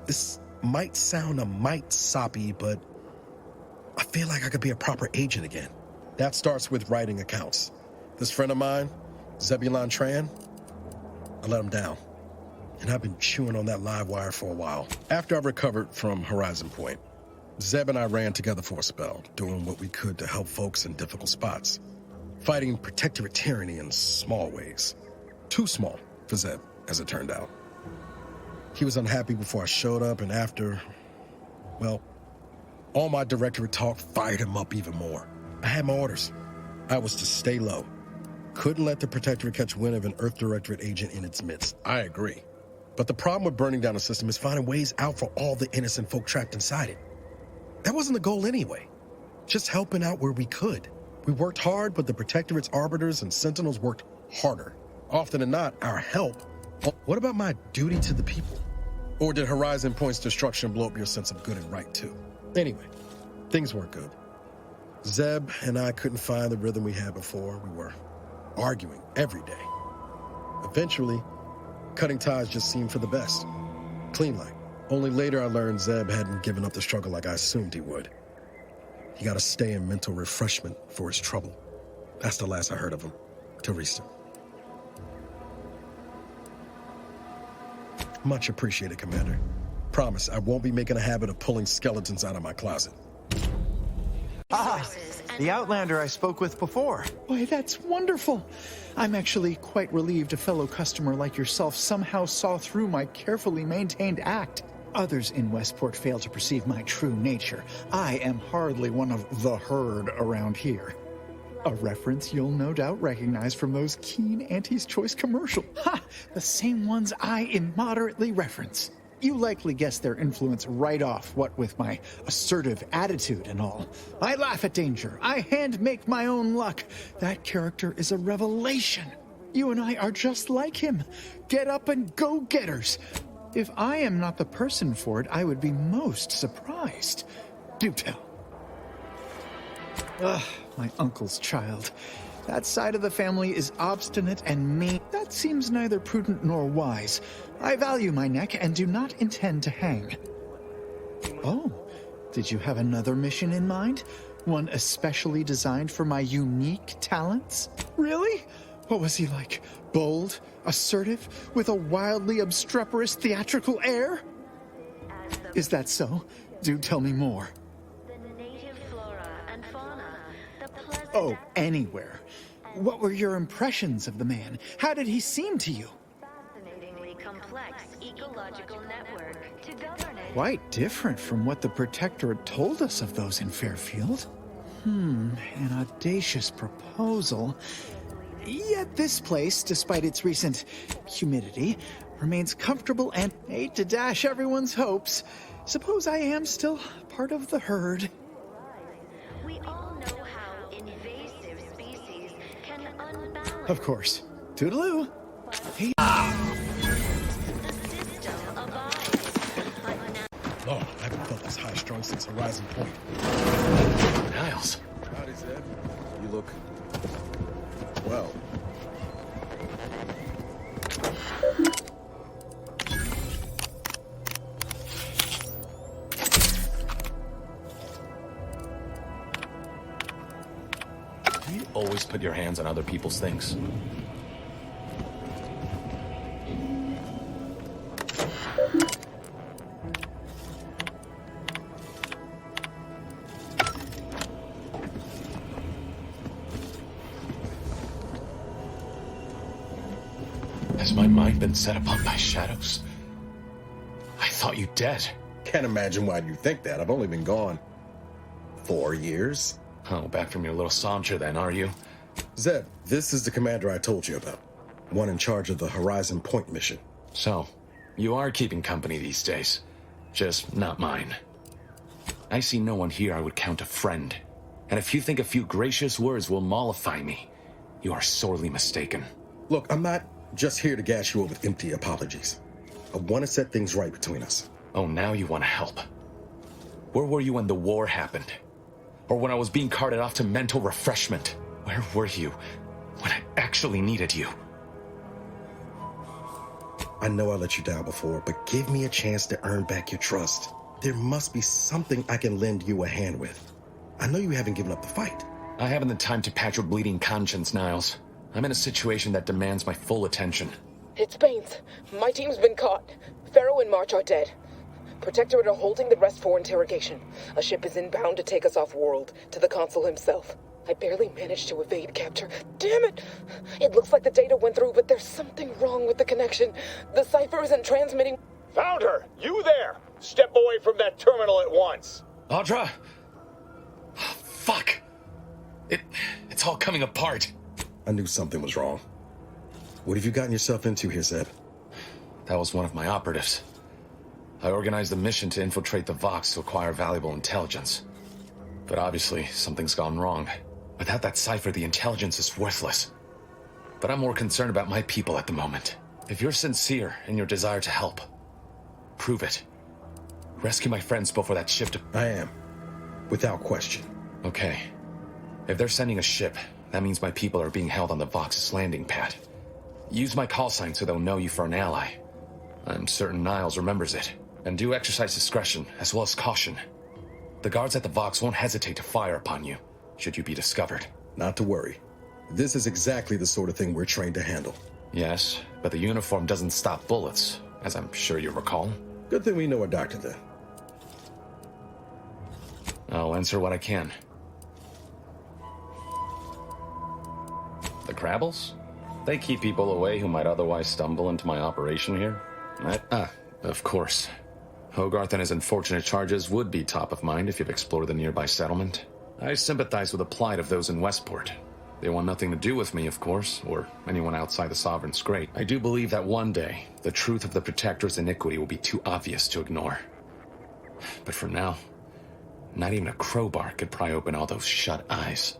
this might sound a mite soppy, but I feel like I could be a proper agent again. That starts with writing accounts. This friend of mine, Zebulon Tran, I let him down. And I've been chewing on that live wire for a while. After I recovered from Horizon Point, Zeb and I ran together for a spell, doing what we could to help folks in difficult spots. Fighting protectorate tyranny in small ways. Too small for Zeb, as it turned out. He was unhappy before I showed up, and after, well, all my directorate talk fired him up even more. I had my orders. I was to stay low. Couldn't let the protectorate catch wind of an Earth Directorate agent in its midst. I agree. But the problem with burning down a system is finding ways out for all the innocent folk trapped inside it. That wasn't the goal anyway. Just helping out where we could. We worked hard, but the Protectorate's arbiters and sentinels worked harder. Often than not, our help. What about my duty to the people? Or did Horizon Point's destruction blow up your sense of good and right, too? Anyway, things weren't good. Zeb and I couldn't find the rhythm we had before. We were arguing every day. Eventually, cutting ties just seemed for the best. Clean like. Only later I learned Zeb hadn't given up the struggle like I assumed he would. He got to stay in mental refreshment for his trouble. That's the last I heard of him. Teresa. Much appreciated, Commander. Promise, I won't be making a habit of pulling skeletons out of my closet. Ah, the Outlander I spoke with before. Why, that's wonderful. I'm actually quite relieved a fellow customer like yourself somehow saw through my carefully maintained act. Others in Westport fail to perceive my true nature. I am hardly one of the herd around here. A reference you'll no doubt recognize from those keen Auntie's Choice commercials. Ha! The same ones I immoderately reference. You likely guessed their influence right off, what with my assertive attitude and all. I laugh at danger. I hand make my own luck. That character is a revelation. You and I are just like him. Get up and go-getters. If I am not the person for it, I would be most surprised. Do tell. Ugh, my uncle's child. That side of the family is obstinate and mean. That seems neither prudent nor wise. I value my neck and do not intend to hang. Oh, did you have another mission in mind? One especially designed for my unique talents? Really? What was he like? Bold? Assertive? With a wildly obstreperous theatrical air? Is that so? Do tell me more. Oh, anywhere. What were your impressions of the man? How did he seem to you? Fascinatingly complex ecological network to govern it. Quite different from what the Protectorate told us of those in Fairfield. An audacious proposal. Yet this place, despite its recent humidity, remains comfortable and hate to dash everyone's hopes. Suppose I am still part of the herd. We all know how invasive species can unbalance. Of course. Toodaloo. Hey. Lord, I haven't felt this high-strung since Horizon Point. Niles. Howdy, Zed. You look... well. Do you always put your hands on other people's things? Has my mind been set upon by shadows? I thought you dead. Can't imagine why you think that. I've only been gone 4 years. Oh, back from your little saunter then, are you? Zed, this is the commander I told you about. One in charge of the Horizon Point mission. So, you are keeping company these days. Just not mine. I see no one here I would count a friend. And if you think a few gracious words will mollify me, you are sorely mistaken. Look, I'm not just here to gas you over with empty apologies. I want to set things right between us. Oh, now you want to help. Where were you when the war happened? Or when I was being carted off to mental refreshment? Where were you when I actually needed you? I know I let you down before, but give me a chance to earn back your trust. There must be something I can lend you a hand with. I know you haven't given up the fight. I haven't the time to patch your bleeding conscience, Niles. I'm in a situation that demands my full attention. It's Baines. My team's been caught. Pharaoh and March are dead. Protectorate are holding the rest for interrogation. A ship is inbound to take us off-world, to the Consul himself. I barely managed to evade capture. Damn it! It looks like the data went through, but there's something wrong with the connection. The cipher isn't transmitting. Found her! You there! Step away from that terminal at once! Audra! Oh, fuck! It's all coming apart. I knew something was wrong. What have you gotten yourself into here, Zeb? That was one of my operatives. I organized a mission to infiltrate the Vox to acquire valuable intelligence. But obviously, something's gone wrong. Without that cipher, the intelligence is worthless. But I'm more concerned about my people at the moment. If you're sincere in your desire to help, prove it. Rescue my friends before that ship... I am. Without question. Okay. If they're sending a ship, that means my people are being held on the Vox's landing pad. Use my call sign so they'll know you for an ally. I'm certain Niles remembers it. And do exercise discretion, as well as caution. The guards at the Vox won't hesitate to fire upon you, should you be discovered. Not to worry. This is exactly the sort of thing we're trained to handle. Yes, but the uniform doesn't stop bullets, as I'm sure you recall. Good thing we know a doctor then. I'll answer what I can. The Crabbles? They keep people away who might otherwise stumble into my operation here? Of course. Hogarth and his unfortunate charges would be top of mind if you've explored the nearby settlement. I sympathize with the plight of those in Westport. They want nothing to do with me, of course, or anyone outside the Sovereign's Grate. I do believe that one day, the truth of the Protector's iniquity will be too obvious to ignore. But for now, not even a crowbar could pry open all those shut eyes.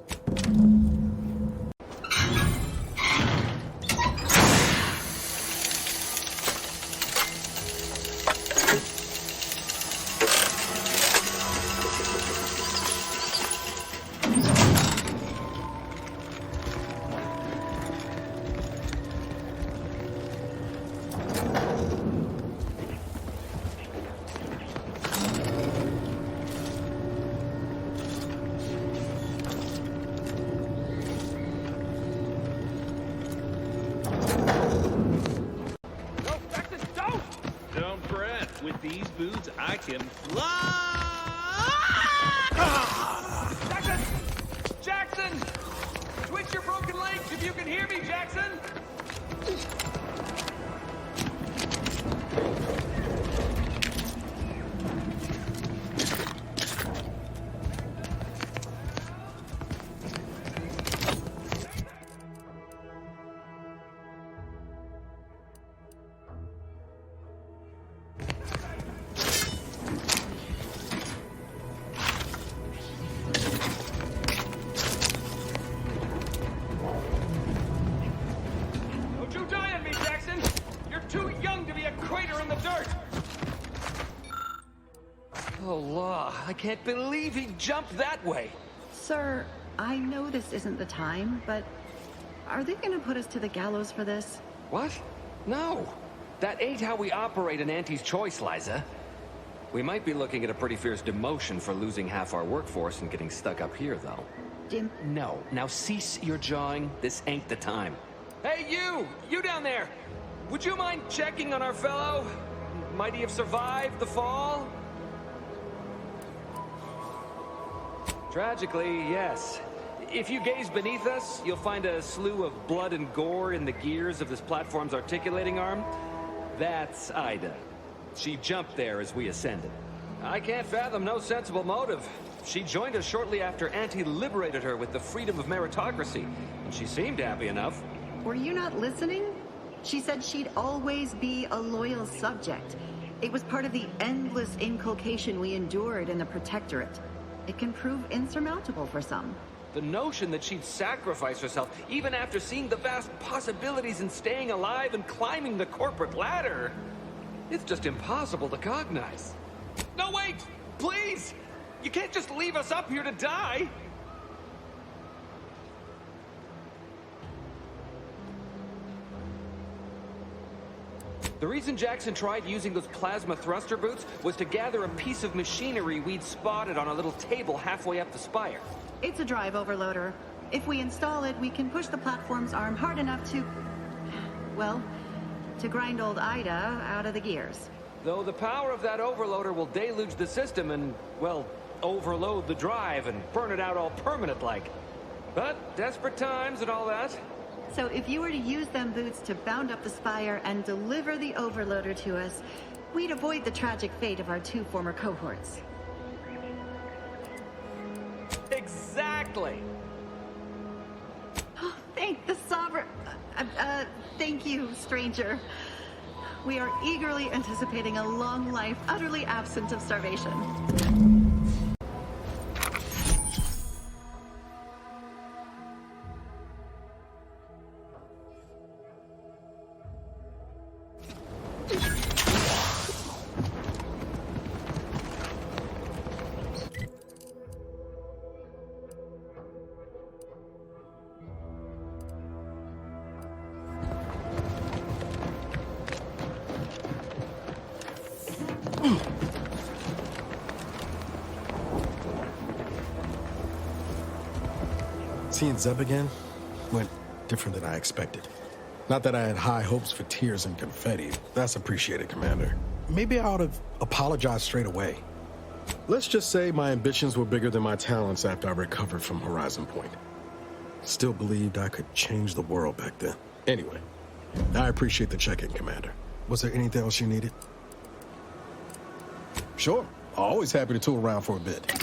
these boots, I can fly! Jackson! Jackson! Twitch your broken legs if you can hear me, Jackson! I can't believe he jumped that way. Sir, I know this isn't the time, but are they gonna put us to the gallows for this? What? No. That ain't how we operate in Auntie's Choice, Liza. We might be looking at a pretty fierce demotion for losing half our workforce and getting stuck up here, though. Jim? No. Now cease your jawing. This ain't the time. Hey, you! You down there! Would you mind checking on our fellow? Might he have survived the fall? Tragically, yes. If you gaze beneath us, you'll find a slew of blood and gore in the gears of this platform's articulating arm. That's Ida. She jumped there as we ascended. I can't fathom no sensible motive. She joined us shortly after Auntie liberated her with the freedom of meritocracy, and she seemed happy enough. Were you not listening? She said she'd always be a loyal subject. It was part of the endless inculcation we endured in the Protectorate. It can prove insurmountable for some. The notion that she'd sacrifice herself, even after seeing the vast possibilities in staying alive and climbing the corporate ladder, it's just impossible to cognize. No, wait! Please! You can't just leave us up here to die! The reason Jackson tried using those plasma thruster boots was to gather a piece of machinery we'd spotted on a little table halfway up the spire. It's a drive overloader. If we install it, we can push the platform's arm hard enough to... well, to grind old Ida out of the gears. Though the power of that overloader will deluge the system and, well, overload the drive and burn it out all permanent-like. But desperate times and all that. So if you were to use them boots to bound up the spire and deliver the overloader to us, we'd avoid the tragic fate of our 2 former cohorts. Exactly! Oh, thank the Sovereign... thank you, stranger. We are eagerly anticipating a long life utterly absent of starvation. Seeing Zeb again went different than I expected. Not that I had high hopes for tears and confetti. That's appreciated, Commander. Maybe I ought to apologize straight away. Let's just say my ambitions were bigger than my talents after I recovered from Horizon Point. Still believed I could change the world back then. Anyway, I appreciate the check-in, Commander. Was there anything else you needed? Sure. Always happy to tool around for a bit.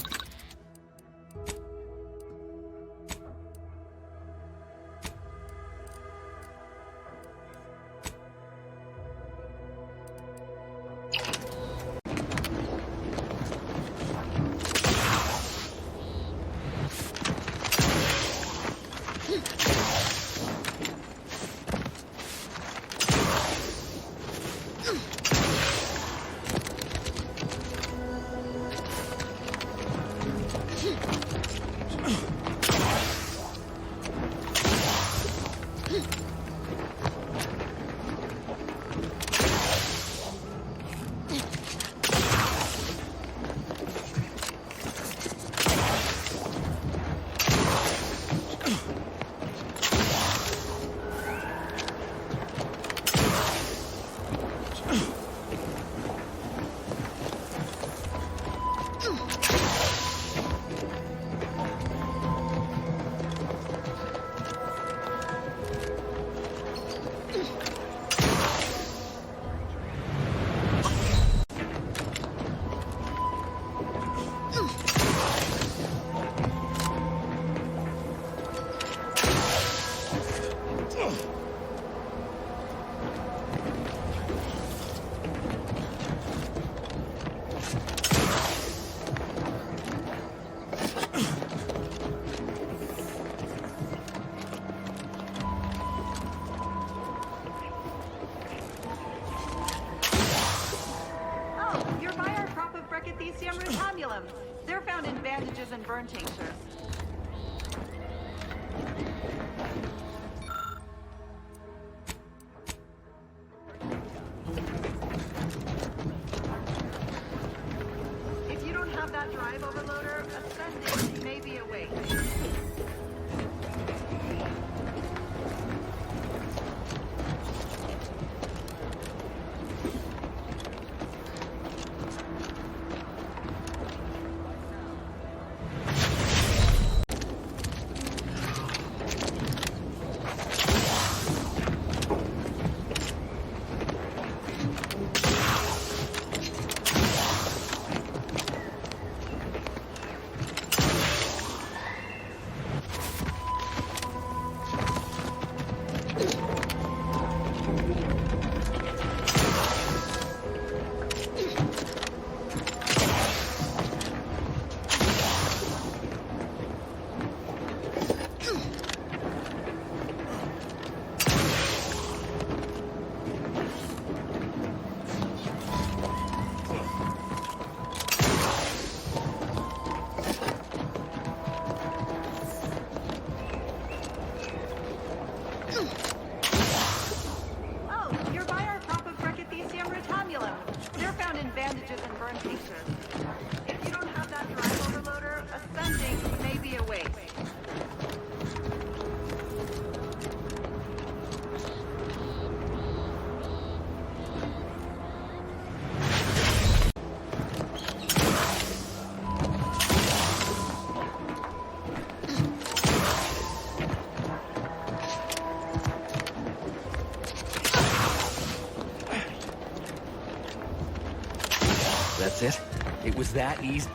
it. It was that easy.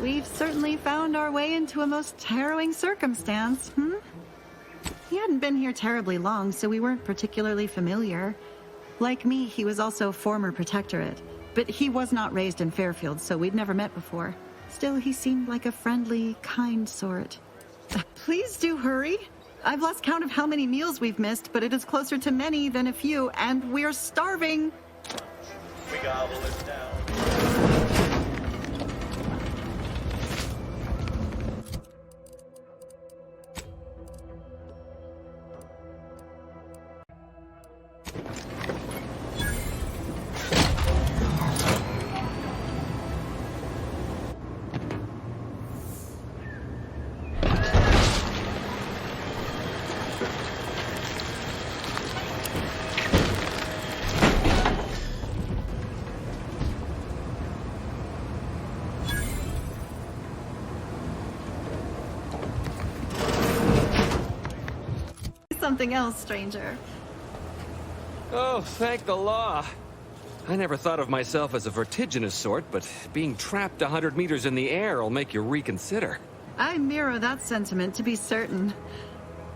We've certainly found our way into a most harrowing circumstance, He hadn't been here terribly long, so we weren't particularly familiar. Like me, he was also former protectorate, but he was not raised in Fairfield, so we'd never met before. Still, he seemed like a friendly, kind sort. Please do hurry. I've lost count of how many meals we've missed, but it is closer to many than a few, and we're starving. We gobble it down. Something else, stranger. Oh, thank the law. I never thought of myself as a vertiginous sort, but being trapped 100 meters in the air will make you reconsider. I mirror that sentiment, to be certain.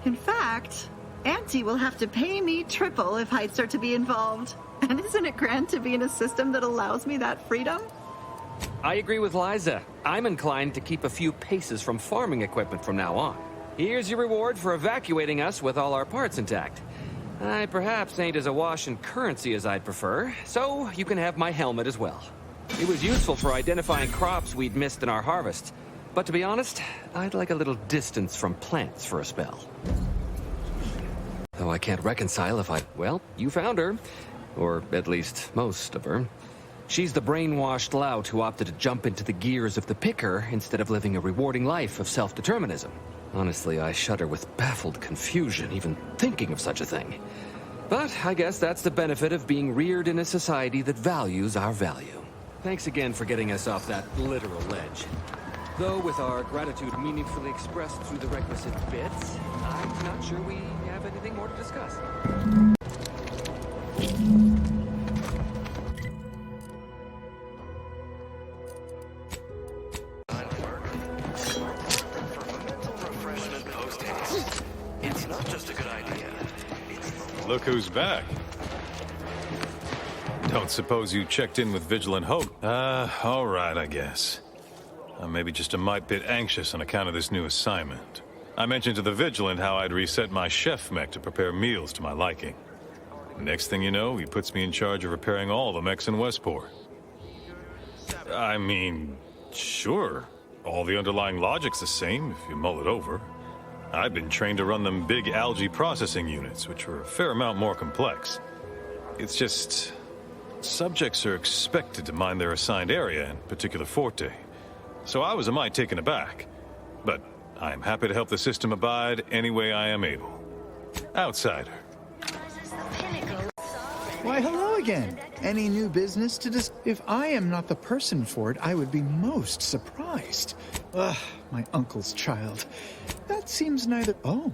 In fact, Auntie will have to pay me triple if heights are to be involved. And isn't it grand to be in a system that allows me that freedom? I agree with Liza. I'm inclined to keep a few paces from farming equipment from now on. Here's your reward for evacuating us with all our parts intact. I perhaps ain't as awash in currency as I'd prefer, so you can have my helmet as well. It was useful for identifying crops we'd missed in our harvest. But to be honest, I'd like a little distance from plants for a spell. Though I can't reconcile if well, you found her. Or at least most of her. She's the brainwashed lout who opted to jump into the gears of the picker instead of living a rewarding life of self-determinism. Honestly, I shudder with baffled confusion even thinking of such a thing. But I guess that's the benefit of being reared in a society that values our value. Thanks again for getting us off that literal ledge. Though with our gratitude meaningfully expressed through the requisite bits, I'm not sure we have anything more to discuss. It's not just a good idea. Look who's back. Don't suppose you checked in with Vigilant Hope? All right, I guess. I'm maybe just a mite bit anxious on account of this new assignment. I mentioned to the Vigilant how I'd reset my chef mech to prepare meals to my liking. Next thing you know, he puts me in charge of repairing all the mechs in Westport. I mean, sure. All the underlying logic's the same if you mull it over. I've been trained to run them big algae processing units, which are a fair amount more complex. It's just... subjects are expected to mind their assigned area and particular forte. So I was a mite taken aback. But I'm happy to help the system abide any way I am able. Outsider. Why, hello again. Any new business to discuss? If I am not the person for it, I would be most surprised. Ugh, my uncle's child. That seems neither... Oh,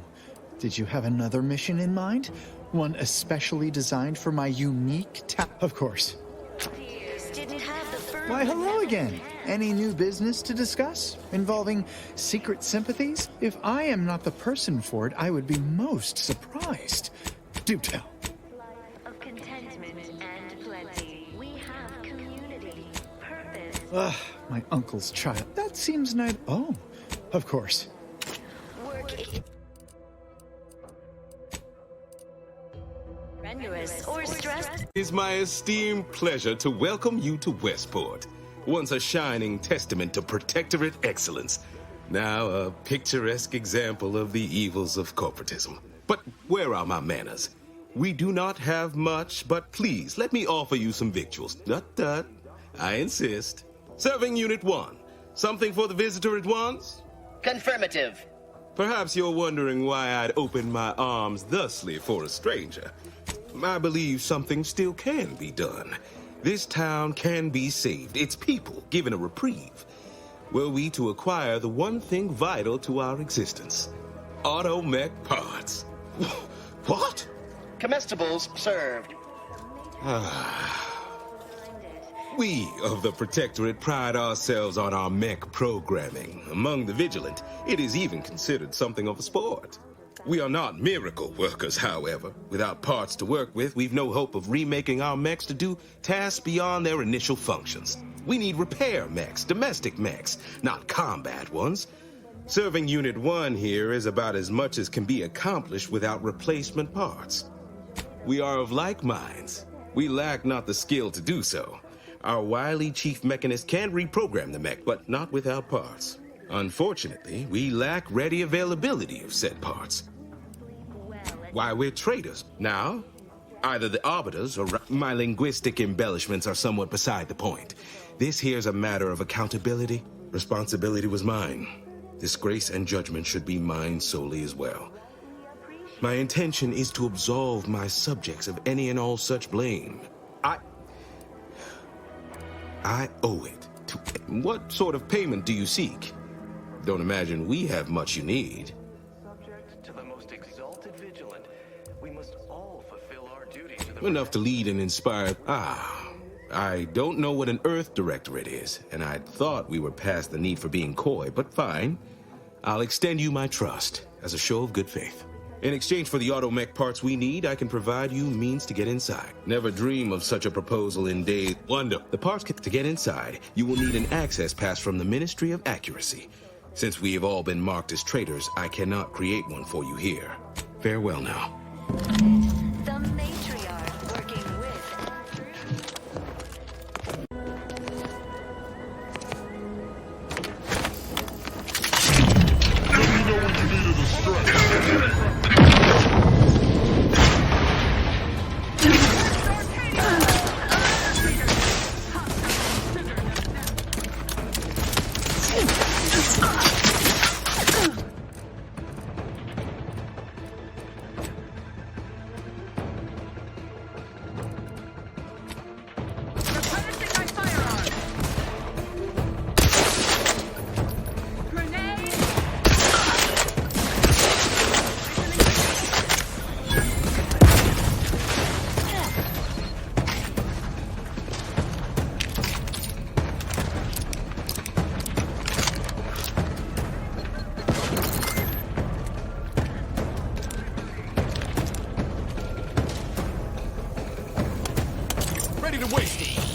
did you have another mission in mind? One especially designed for my unique Of course. Why, hello again. Any new business to discuss? Involving secret sympathies? If I am not the person for it, I would be most surprised. Do tell. Of contentment and plenty. We have community, purpose. Ugh, my uncle's child. That seems neither... Oh, of course. Strenuous or stressed. It is my esteemed pleasure to welcome you to Westport, once a shining testament to protectorate excellence, now a picturesque example of the evils of corporatism. But where are my manners? We do not have much, but please let me offer you some victuals. Tut. I insist. Serving Unit 1. Something for the visitor at once? Confirmative. Perhaps you're wondering why I'd open my arms thusly for a stranger. I believe something still can be done. This town can be saved, its people given a reprieve. Were we to acquire the one thing vital to our existence. Automech parts. What? Comestibles served. We of the Protectorate pride ourselves on our mech programming. Among the vigilant, it is even considered something of a sport. We are not miracle workers, however. Without parts to work with, we've no hope of remaking our mechs to do tasks beyond their initial functions. We need repair mechs, domestic mechs, not combat ones. Serving Unit 1 here is about as much as can be accomplished without replacement parts. We are of like minds. We lack not the skill to do so. Our wily chief mechanist can reprogram the mech, but not without parts. Unfortunately, we lack ready availability of said parts. Why, we're traders. Now, either the arbiters or my linguistic embellishments are somewhat beside the point. This here's a matter of accountability. Responsibility was mine. Disgrace and judgment should be mine solely as well. My intention is to absolve my subjects of any and all such blame. I owe it to... What sort of payment do you seek? Don't imagine we have much you need. Subject to the most exalted vigilant, we must all fulfill our duty to the... Enough to lead and inspire... I don't know what an Earth Directorate is, and I thought we were past the need for being coy, but fine. I'll extend you my trust as a show of good faith. In exchange for the automech parts we need, I can provide you means to get inside. Never dream of such a proposal in days wonder. The parts to get inside, you will need an access pass from the Ministry of Accuracy. Since we have all been marked as traitors, I cannot create one for you here. Farewell now. The matriarch working with... Let me know when you need a distraction.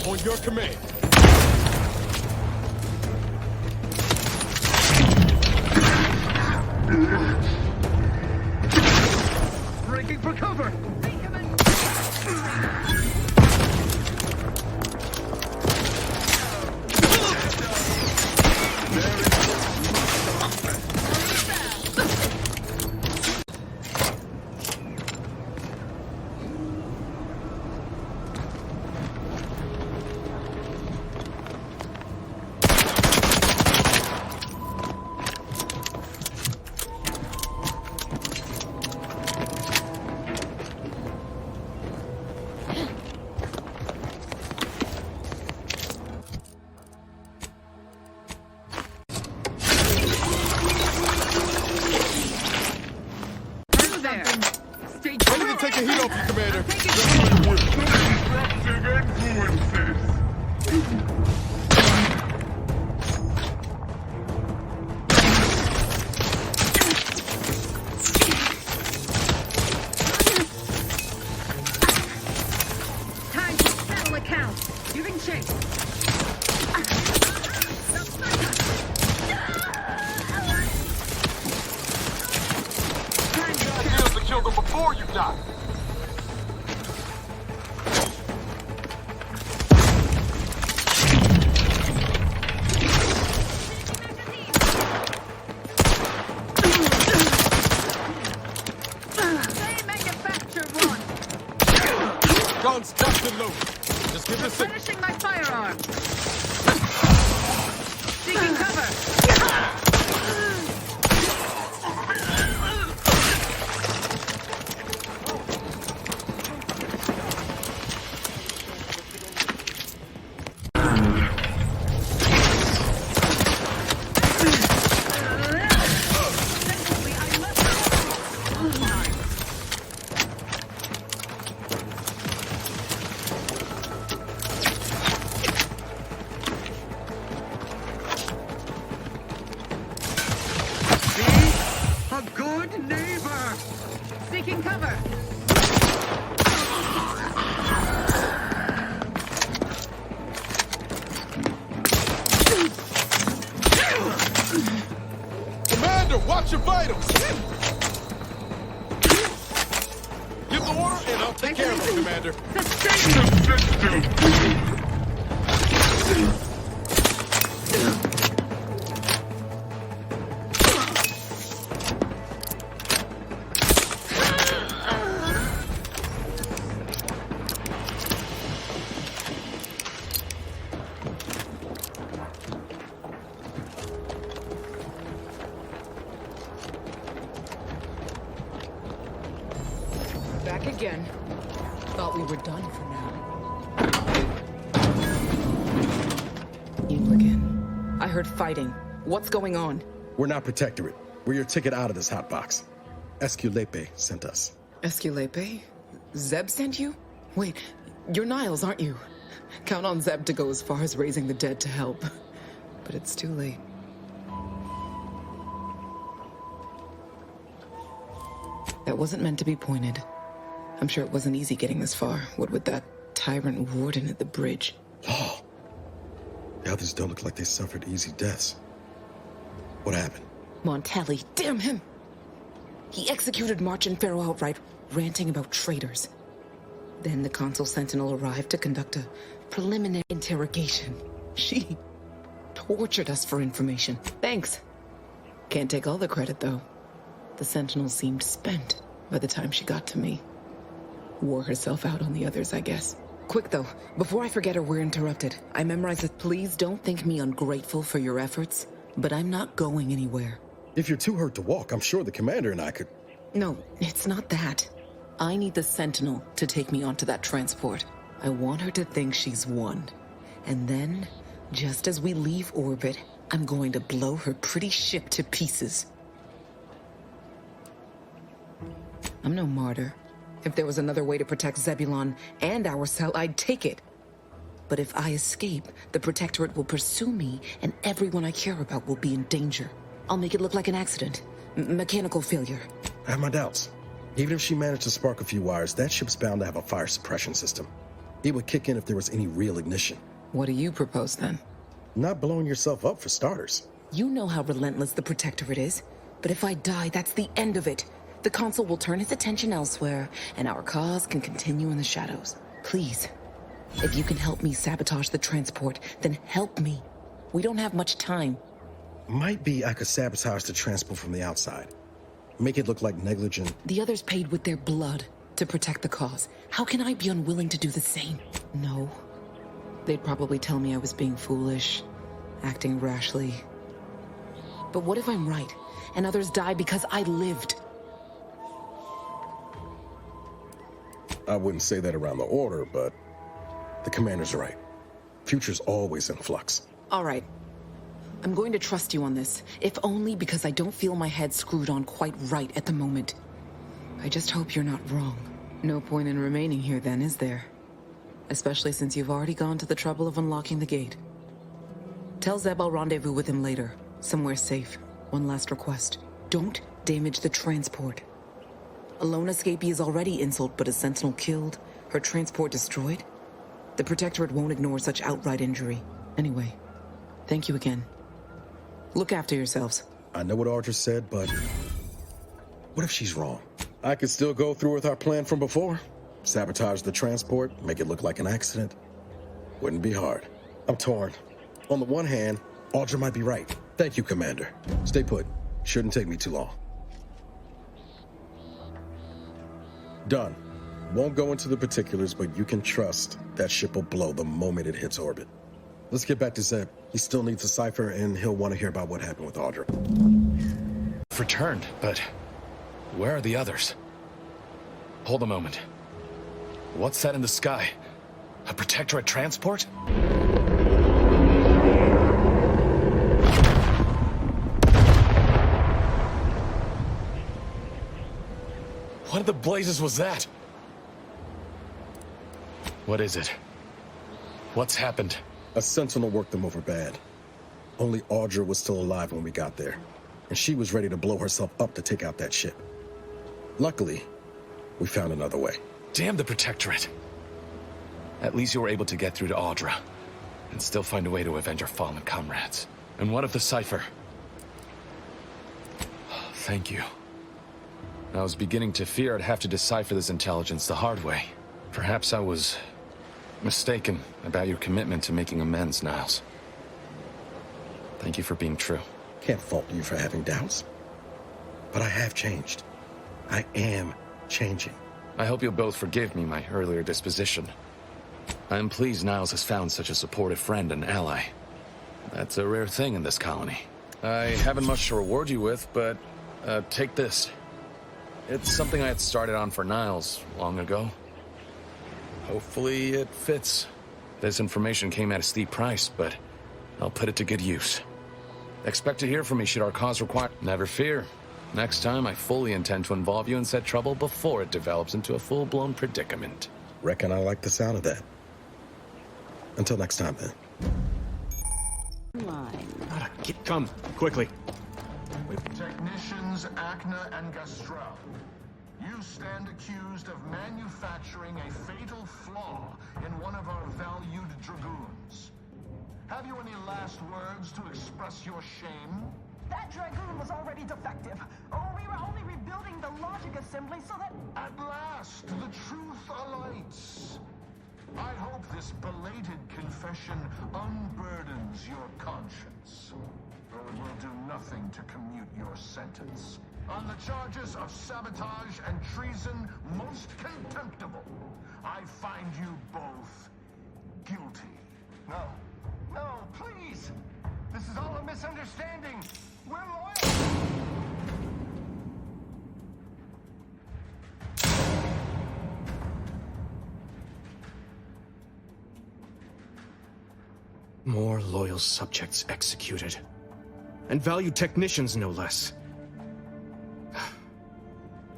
On your command. Breaking for cover. Taking cover. Commander, watch your vitals! Give the order and I'll take care of it, Commander. Back again. Thought we were done for now. You again. I heard fighting. What's going on? We're not Protectorate. We're your ticket out of this hotbox. Esculepe sent us. Esculepe? Zeb sent you? Wait, you're Niles, aren't you? Count on Zeb to go as far as raising the dead to help. But it's too late. That wasn't meant to be pointed. I'm sure it wasn't easy getting this far, what with that tyrant warden at the bridge. Oh. The others don't look like they suffered easy deaths. What happened? Montelli, damn him! He executed March and Pharaoh outright, ranting about traitors. Then the Consul Sentinel arrived to conduct a preliminary interrogation. She tortured us for information. Thanks. Can't take all the credit, though. The Sentinel seemed spent by the time she got to me. Wore herself out on the others, I guess. Quick, though, before I forget or we're interrupted, I memorized it. Please don't think me ungrateful for your efforts, but I'm not going anywhere. If you're too hurt to walk, I'm sure the commander and I could... No, it's not that. I need the Sentinel to take me onto that transport. I want her to think she's won. And then, just as we leave orbit, I'm going to blow her pretty ship to pieces. I'm no martyr. If there was another way to protect Zebulon and our cell, I'd take it. But if I escape, the Protectorate will pursue me, and everyone I care about will be in danger. I'll make it look like an accident. Mechanical failure. I have my doubts. Even if she managed to spark a few wires, that ship's bound to have a fire suppression system. It would kick in if there was any real ignition. What do you propose, then? Not blowing yourself up, for starters. You know how relentless the Protectorate is. But if I die, that's the end of it. The Consul will turn his attention elsewhere, and our cause can continue in the shadows. Please, if you can help me sabotage the transport, then help me. We don't have much time. Might be I could sabotage the transport from the outside. Make it look like negligent. The others paid with their blood to protect the cause. How can I be unwilling to do the same? No. They'd probably tell me I was being foolish, acting rashly. But what if I'm right, and others die because I lived? I wouldn't say that around the order, but the commander's right. Future's always in flux. All right. I'm going to trust you on this, if only because I don't feel my head screwed on quite right at the moment. I just hope you're not wrong. No point in remaining here then, is there? Especially since you've already gone to the trouble of unlocking the gate. Tell Zeb I'll rendezvous with him later, somewhere safe. One last request. Don't damage the transport. A lone escapee is already insult, but a Sentinel killed, her transport destroyed? The Protectorate won't ignore such outright injury. Anyway, thank you again. Look after yourselves. I know what Audra said, but what if she's wrong? I could still go through with our plan from before. Sabotage the transport, make it look like an accident. Wouldn't be hard. I'm torn. On the one hand, Audra might be right. Thank you, Commander. Stay put. Shouldn't take me too long. Done. Won't go into the particulars, but you can trust that ship will blow the moment it hits orbit. Let's get back to Zeb. He still needs a cipher, and he'll want to hear about what happened with Audra. Returned, but where are the others? Hold a moment. What's that in the sky? A Protectorate transport? What in the blazes was that? What is it? What's happened? A Sentinel worked them over bad. Only Audra was still alive when we got there, and she was ready to blow herself up to take out that ship. Luckily, we found another way. Damn the Protectorate. At least you were able to get through to Audra and still find a way to avenge our fallen comrades. And what of the cipher? Thank you. I was beginning to fear I'd have to decipher this intelligence the hard way. Perhaps I was mistaken about your commitment to making amends, Niles. Thank you for being true. Can't fault you for having doubts. But I have changed. I am changing. I hope you'll both forgive me my earlier disposition. I am pleased Niles has found such a supportive friend and ally. That's a rare thing in this colony. I haven't much to reward you with, but take this. It's something I had started on for Niles long ago. Hopefully it fits. This information came at a steep price, but I'll put it to good use. Expect to hear from me should our cause require. Never fear. Next time, I fully intend to involve you in said trouble before it develops into a full-blown predicament. Reckon I like the sound of that. Until next time, then. Come, quickly. Technicians Acna and Gastrell, you stand accused of manufacturing a fatal flaw in one of our valued dragoons. Have you any last words to express your shame? That dragoon was already defective. We were only rebuilding the logic assembly so that... At last, the truth alights. I hope this belated confession unburdens your conscience, though it will do nothing to commute your sentence. On the charges of sabotage and treason, most contemptible, I find you both guilty. No, please! This is all a misunderstanding. We're loyal. More loyal subjects executed. And valued technicians, no less.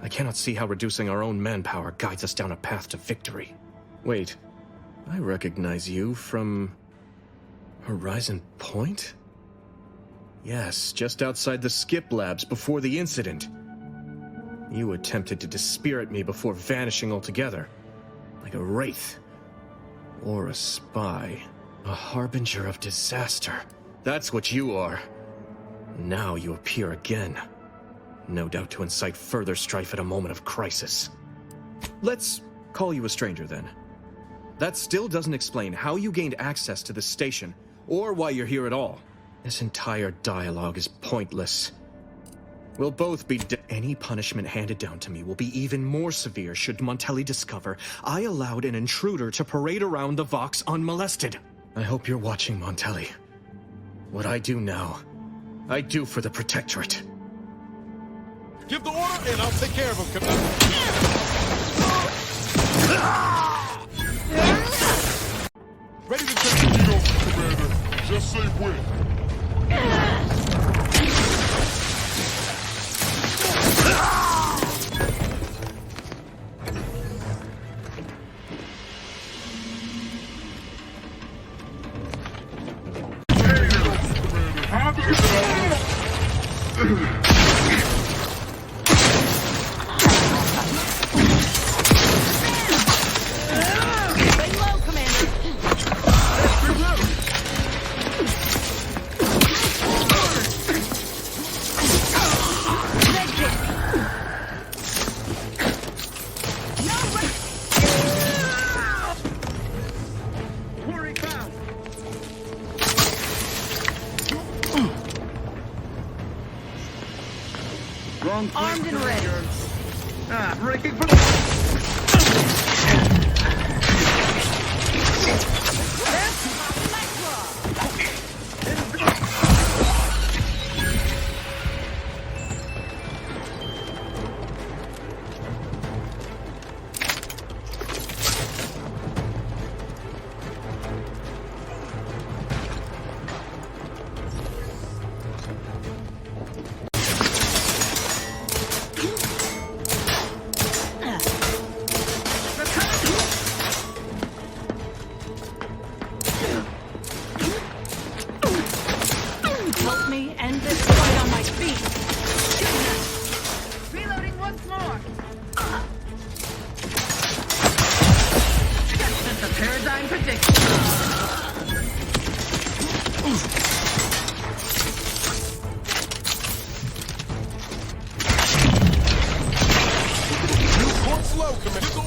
I cannot see how reducing our own manpower guides us down a path to victory. Wait, I recognize you from... Horizon Point? Yes, just outside the skip labs before the incident. You attempted to dispirit me before vanishing altogether. Like a wraith. Or a spy. A harbinger of disaster. That's what you are. Now you appear again. No doubt to incite further strife at a moment of crisis. Let's call you a stranger then. That still doesn't explain how you gained access to the station, or why you're here at all. This entire dialogue is pointless. We'll both be any punishment handed down to me will be even more severe should Montelli discover I allowed an intruder to parade around the Vox unmolested. I hope you're watching, Montelli. What I do now, I do for the Protectorate. Give the order and I'll take care of him, Commander. Ready to take the lead over, Commander. Just say when. Armed and ready. Breaking for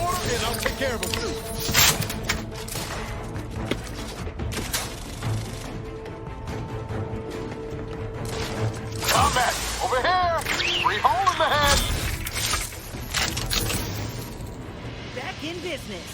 order, and I'll take care of them. Combat! Over here! Free hole in the head! Back in business.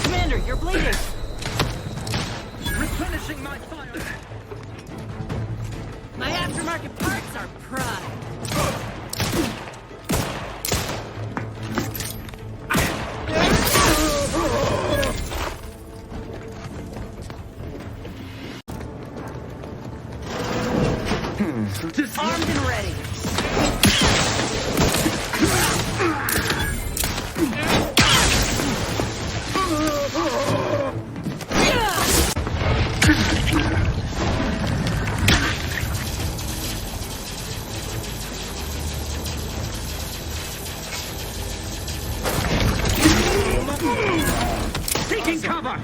Commander, you're bleeding. Replenishing my fire. My aftermarket parts are prime. Armed and ready. Taking cover!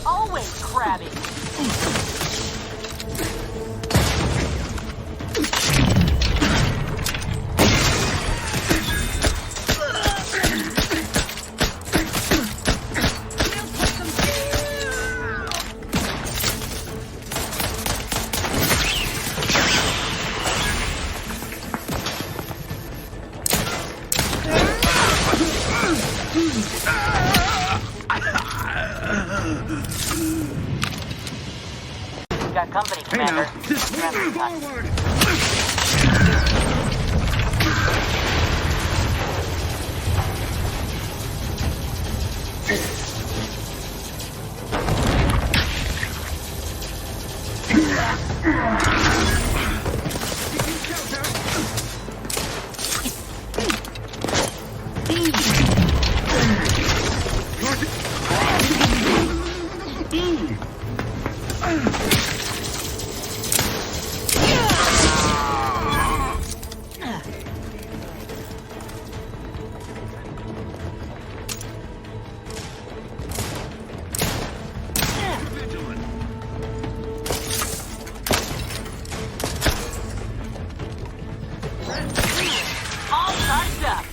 Always crabby. Got company, Commander. Hey now, just move forward! All charged up.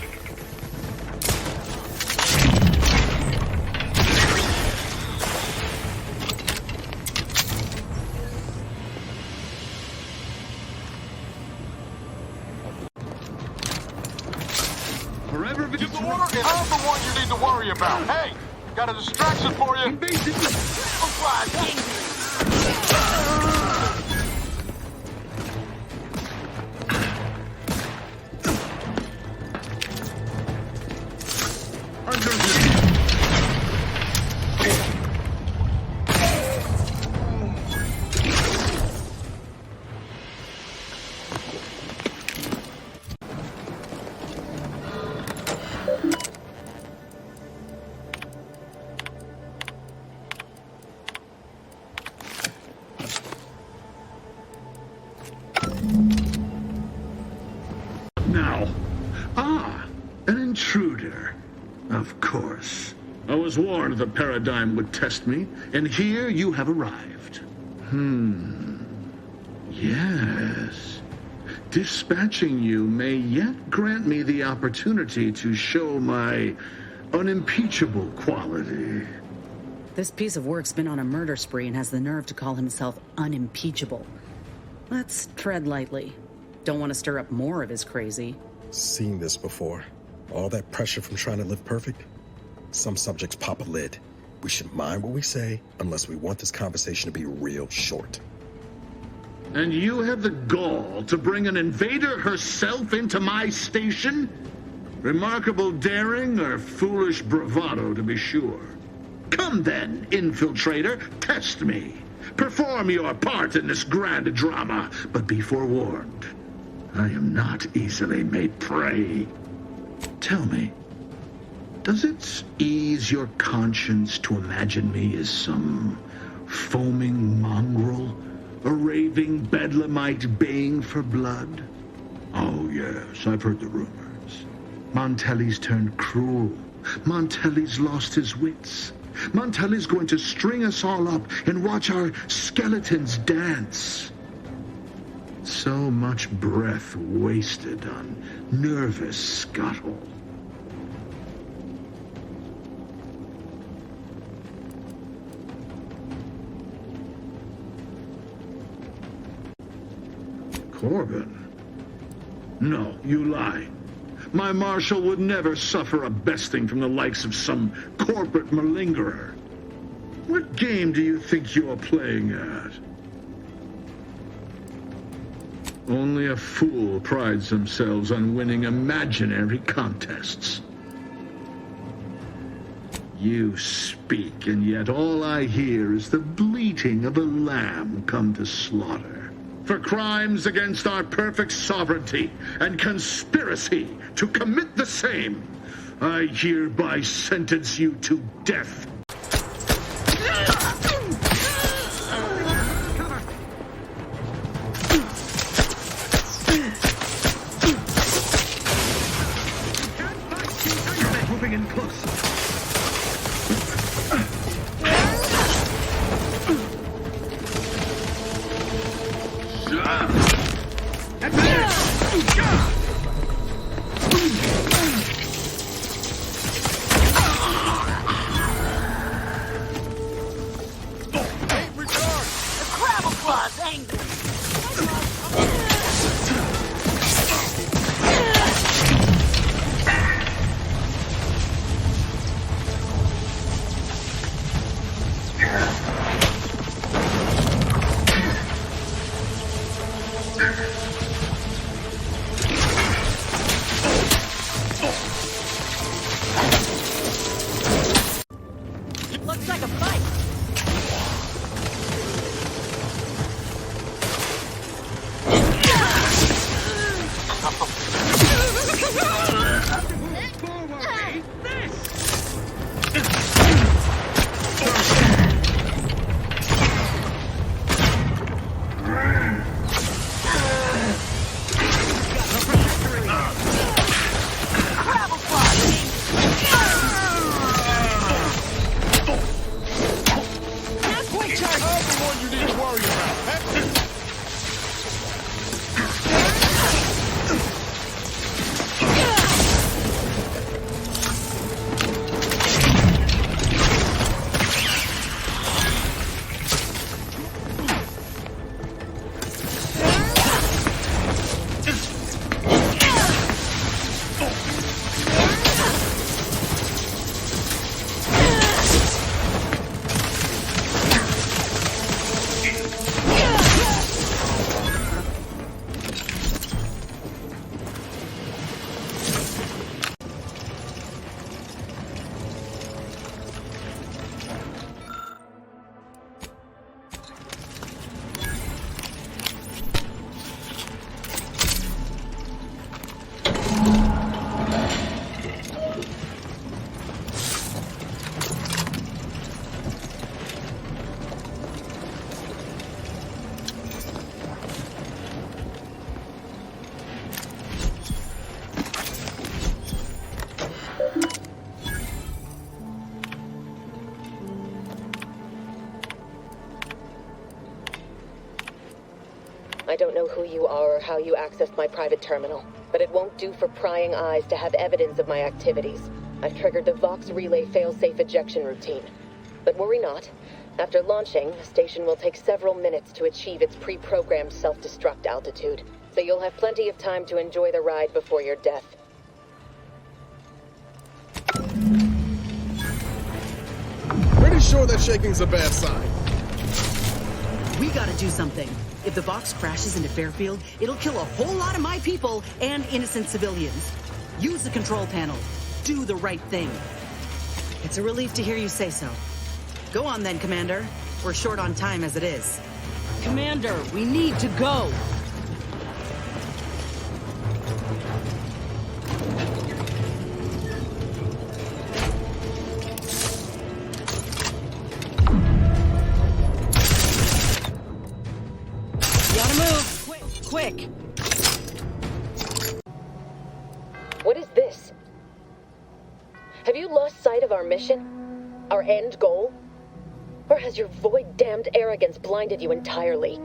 Forever get the order, and I'm the one you need to worry about. Hey, got a distraction for you. Now. An intruder. Of course. I was warned the paradigm would test me, and here you have arrived. Yes. Dispatching you may yet grant me the opportunity to show my unimpeachable quality. This piece of work's been on a murder spree and has the nerve to call himself unimpeachable. Let's tread lightly. Don't want to stir up more of his crazy. Seen this before. All that pressure from trying to live perfect. Some subjects pop a lid. We should mind what we say unless we want this conversation to be real short. And you have the gall to bring an invader herself into my station? Remarkable daring or foolish bravado, to be sure. Come then, infiltrator, test me. Perform your part in this grand drama, but be forewarned. I am not easily made prey. Tell me, does it ease your conscience to imagine me as some foaming mongrel, a raving bedlamite baying for blood? Oh, yes, I've heard the rumors. Montelli's turned cruel. Montelli's lost his wits. Montelli's going to string us all up and watch our skeletons dance. So much breath wasted on nervous scuttle. Corbin? No, you lie. My marshal would never suffer a besting from the likes of some corporate malingerer. What game do you think you're playing at? Only a fool prides themselves on winning imaginary contests. You speak, and yet all I hear is the bleating of a lamb come to slaughter. For crimes against our perfect sovereignty and conspiracy to commit the same, I hereby sentence you to death. Moving in close. I don't know who you are or how you accessed my private terminal, but it won't do for prying eyes to have evidence of my activities. I've triggered the Vox Relay failsafe ejection routine. But worry not. After launching, the station will take several minutes to achieve its pre-programmed self-destruct altitude, so you'll have plenty of time to enjoy the ride before your death. Pretty sure that shaking's a bad sign. We gotta do something. If the Vox crashes into Fairfield, it'll kill a whole lot of my people and innocent civilians. Use the control panel. Do the right thing. It's a relief to hear you say so. Go on then, Commander. We're short on time as it is. Commander, we need to go. Quick! What is this? Have you lost sight of our mission? Our end goal? Or has your void-damned arrogance blinded you entirely?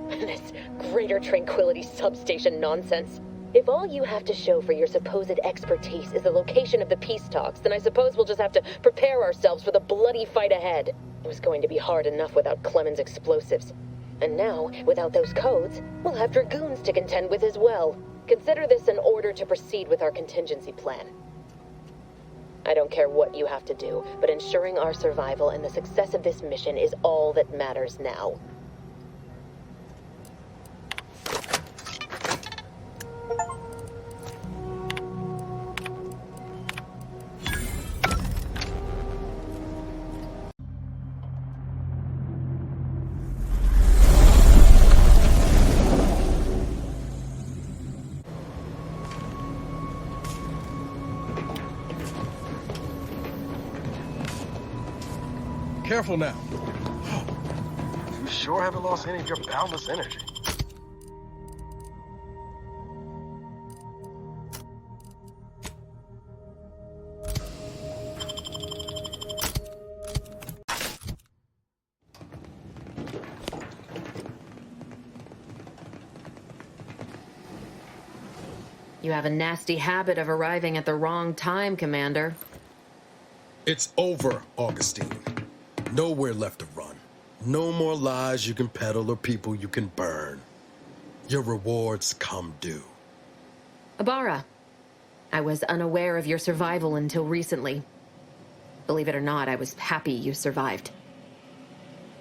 This greater tranquility substation nonsense. If all you have to show for your supposed expertise is the location of the peace talks, then I suppose we'll just have to prepare ourselves for the bloody fight ahead. It was going to be hard enough without Clement's explosives. And now, without those codes, we'll have dragoons to contend with as well. Consider this an order to proceed with our contingency plan. I don't care what you have to do, but ensuring our survival and the success of this mission is all that matters now. Careful now. You sure haven't lost any of your boundless energy. You have a nasty habit of arriving at the wrong time, Commander. It's over, Augustine. Nowhere left to run. No more lies you can peddle or people you can burn. Your rewards come due. Ibarra, I was unaware of your survival until recently. Believe it or not, I was happy you survived.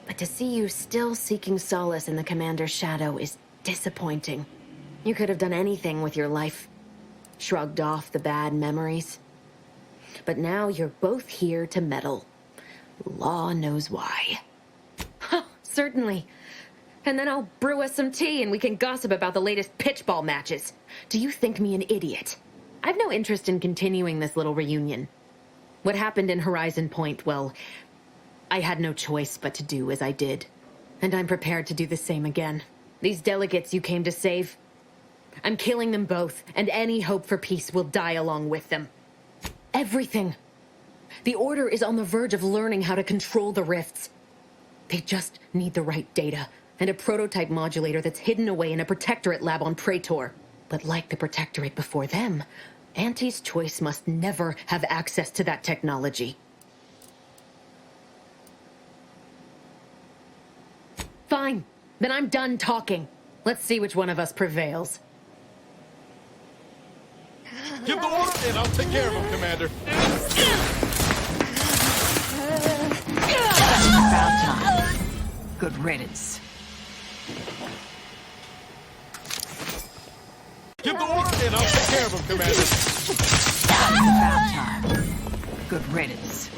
But to see you still seeking solace in the Commander's shadow is disappointing. You could have done anything with your life. Shrugged off the bad memories. But now you're both here to meddle. Law knows why. Certainly. And then I'll brew us some tea and we can gossip about the latest pitchball matches. Do you think me an idiot? I've no interest in continuing this little reunion. What happened in Horizon Point, well, I had no choice but to do as I did. And I'm prepared to do the same again. These delegates you came to save. I'm killing them both, and any hope for peace will die along with them. Everything. The Order is on the verge of learning how to control the rifts. They just need the right data, and a prototype modulator that's hidden away in a Protectorate lab on Praetor. But like the Protectorate before them, Auntie's Choice must never have access to that technology. Fine. Then I'm done talking. Let's see which one of us prevails. Give the order and I'll take care of him, Commander. About time. Good riddance. Give the order and I'll take care of him, Commander. About time. Good riddance.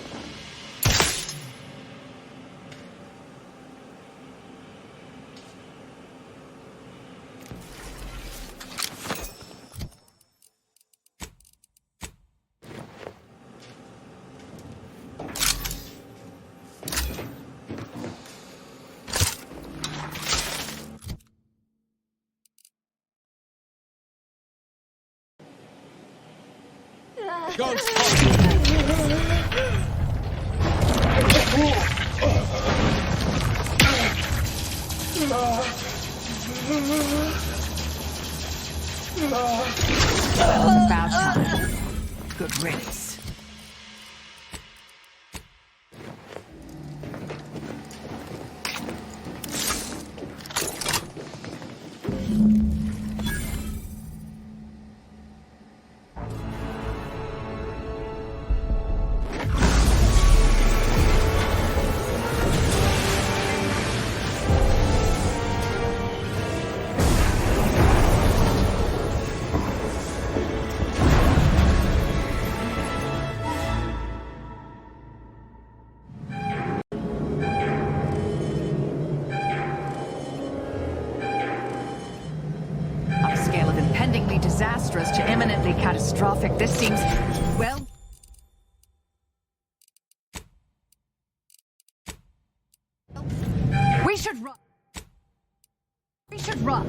Guns About time. Good riddance. Disastrous to imminently catastrophic. This seems, well... We should run. We should run.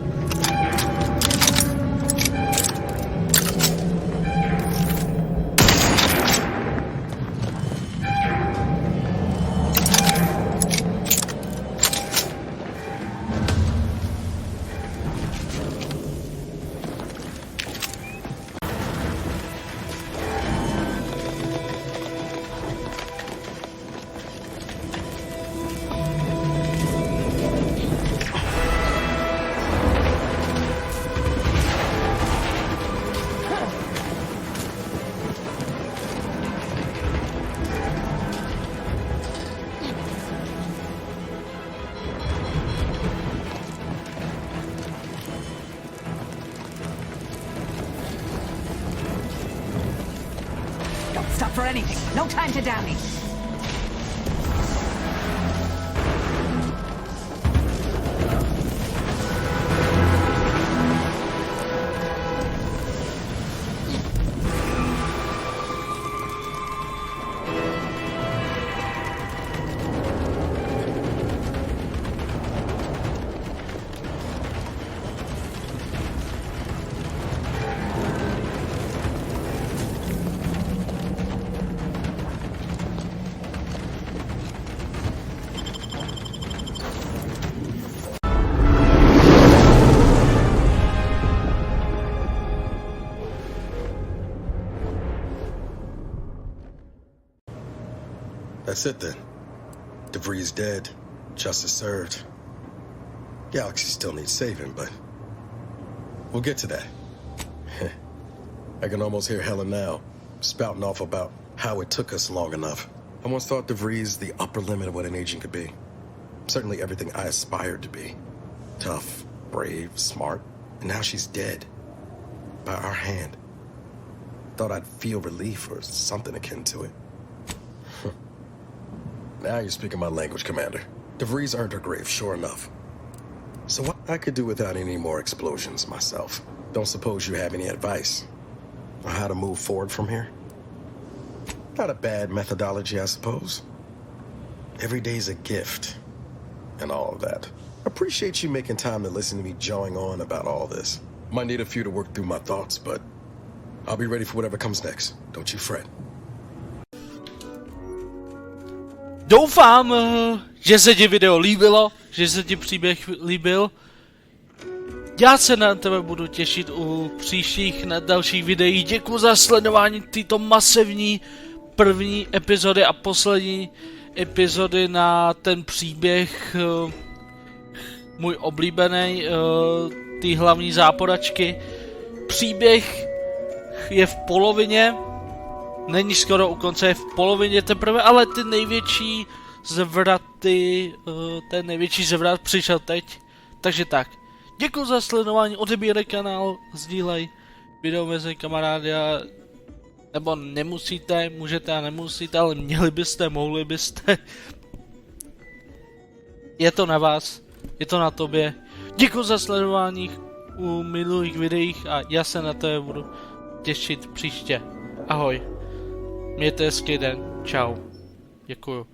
Stop for anything. No time to dally. That's it then. Vires dead. Justice served. Galaxy still needs saving, but we'll get to that. I can almost hear Helen now, spouting off about how it took us long enough. I once thought Vires the upper limit of what an agent could be. Certainly everything I aspired to be. Tough, brave, smart, and now she's dead. By our hand. Thought I'd feel relief or something akin to it. Now you're speaking my language, Commander. Vires earned her grave, sure enough. So what I could do without any more explosions myself. Don't suppose you have any advice on how to move forward from here? Not a bad methodology, I suppose. Every day's a gift and all of that. Appreciate you making time to listen to me jawing on about all this. Might need a few to work through my thoughts, but I'll be ready for whatever comes next. Don't you fret. Doufám, že se ti video líbilo, že se ti příběh líbil. Já se na tebe budu těšit u příštích na dalších videí. Děkuji za sledování této masivní první epizody a poslední epizody na ten příběh, můj oblíbený, ty hlavní záporačky. Příběh je v polovině, není skoro u konce, je v polovině teprve, ale ty největší zvraty, ten největší zvrat přišel teď, takže tak. Děkuji za sledování, odebírej kanál, sdílej video mezi kamarády, nebo nemusíte, můžete a nemusíte, ale měli byste, mohli byste. Je to na vás, je to na tobě. Děkuji za sledování u minulých videích a já se na to budu těšit příště. Ahoj, mějte hezký den, čau, děkuju.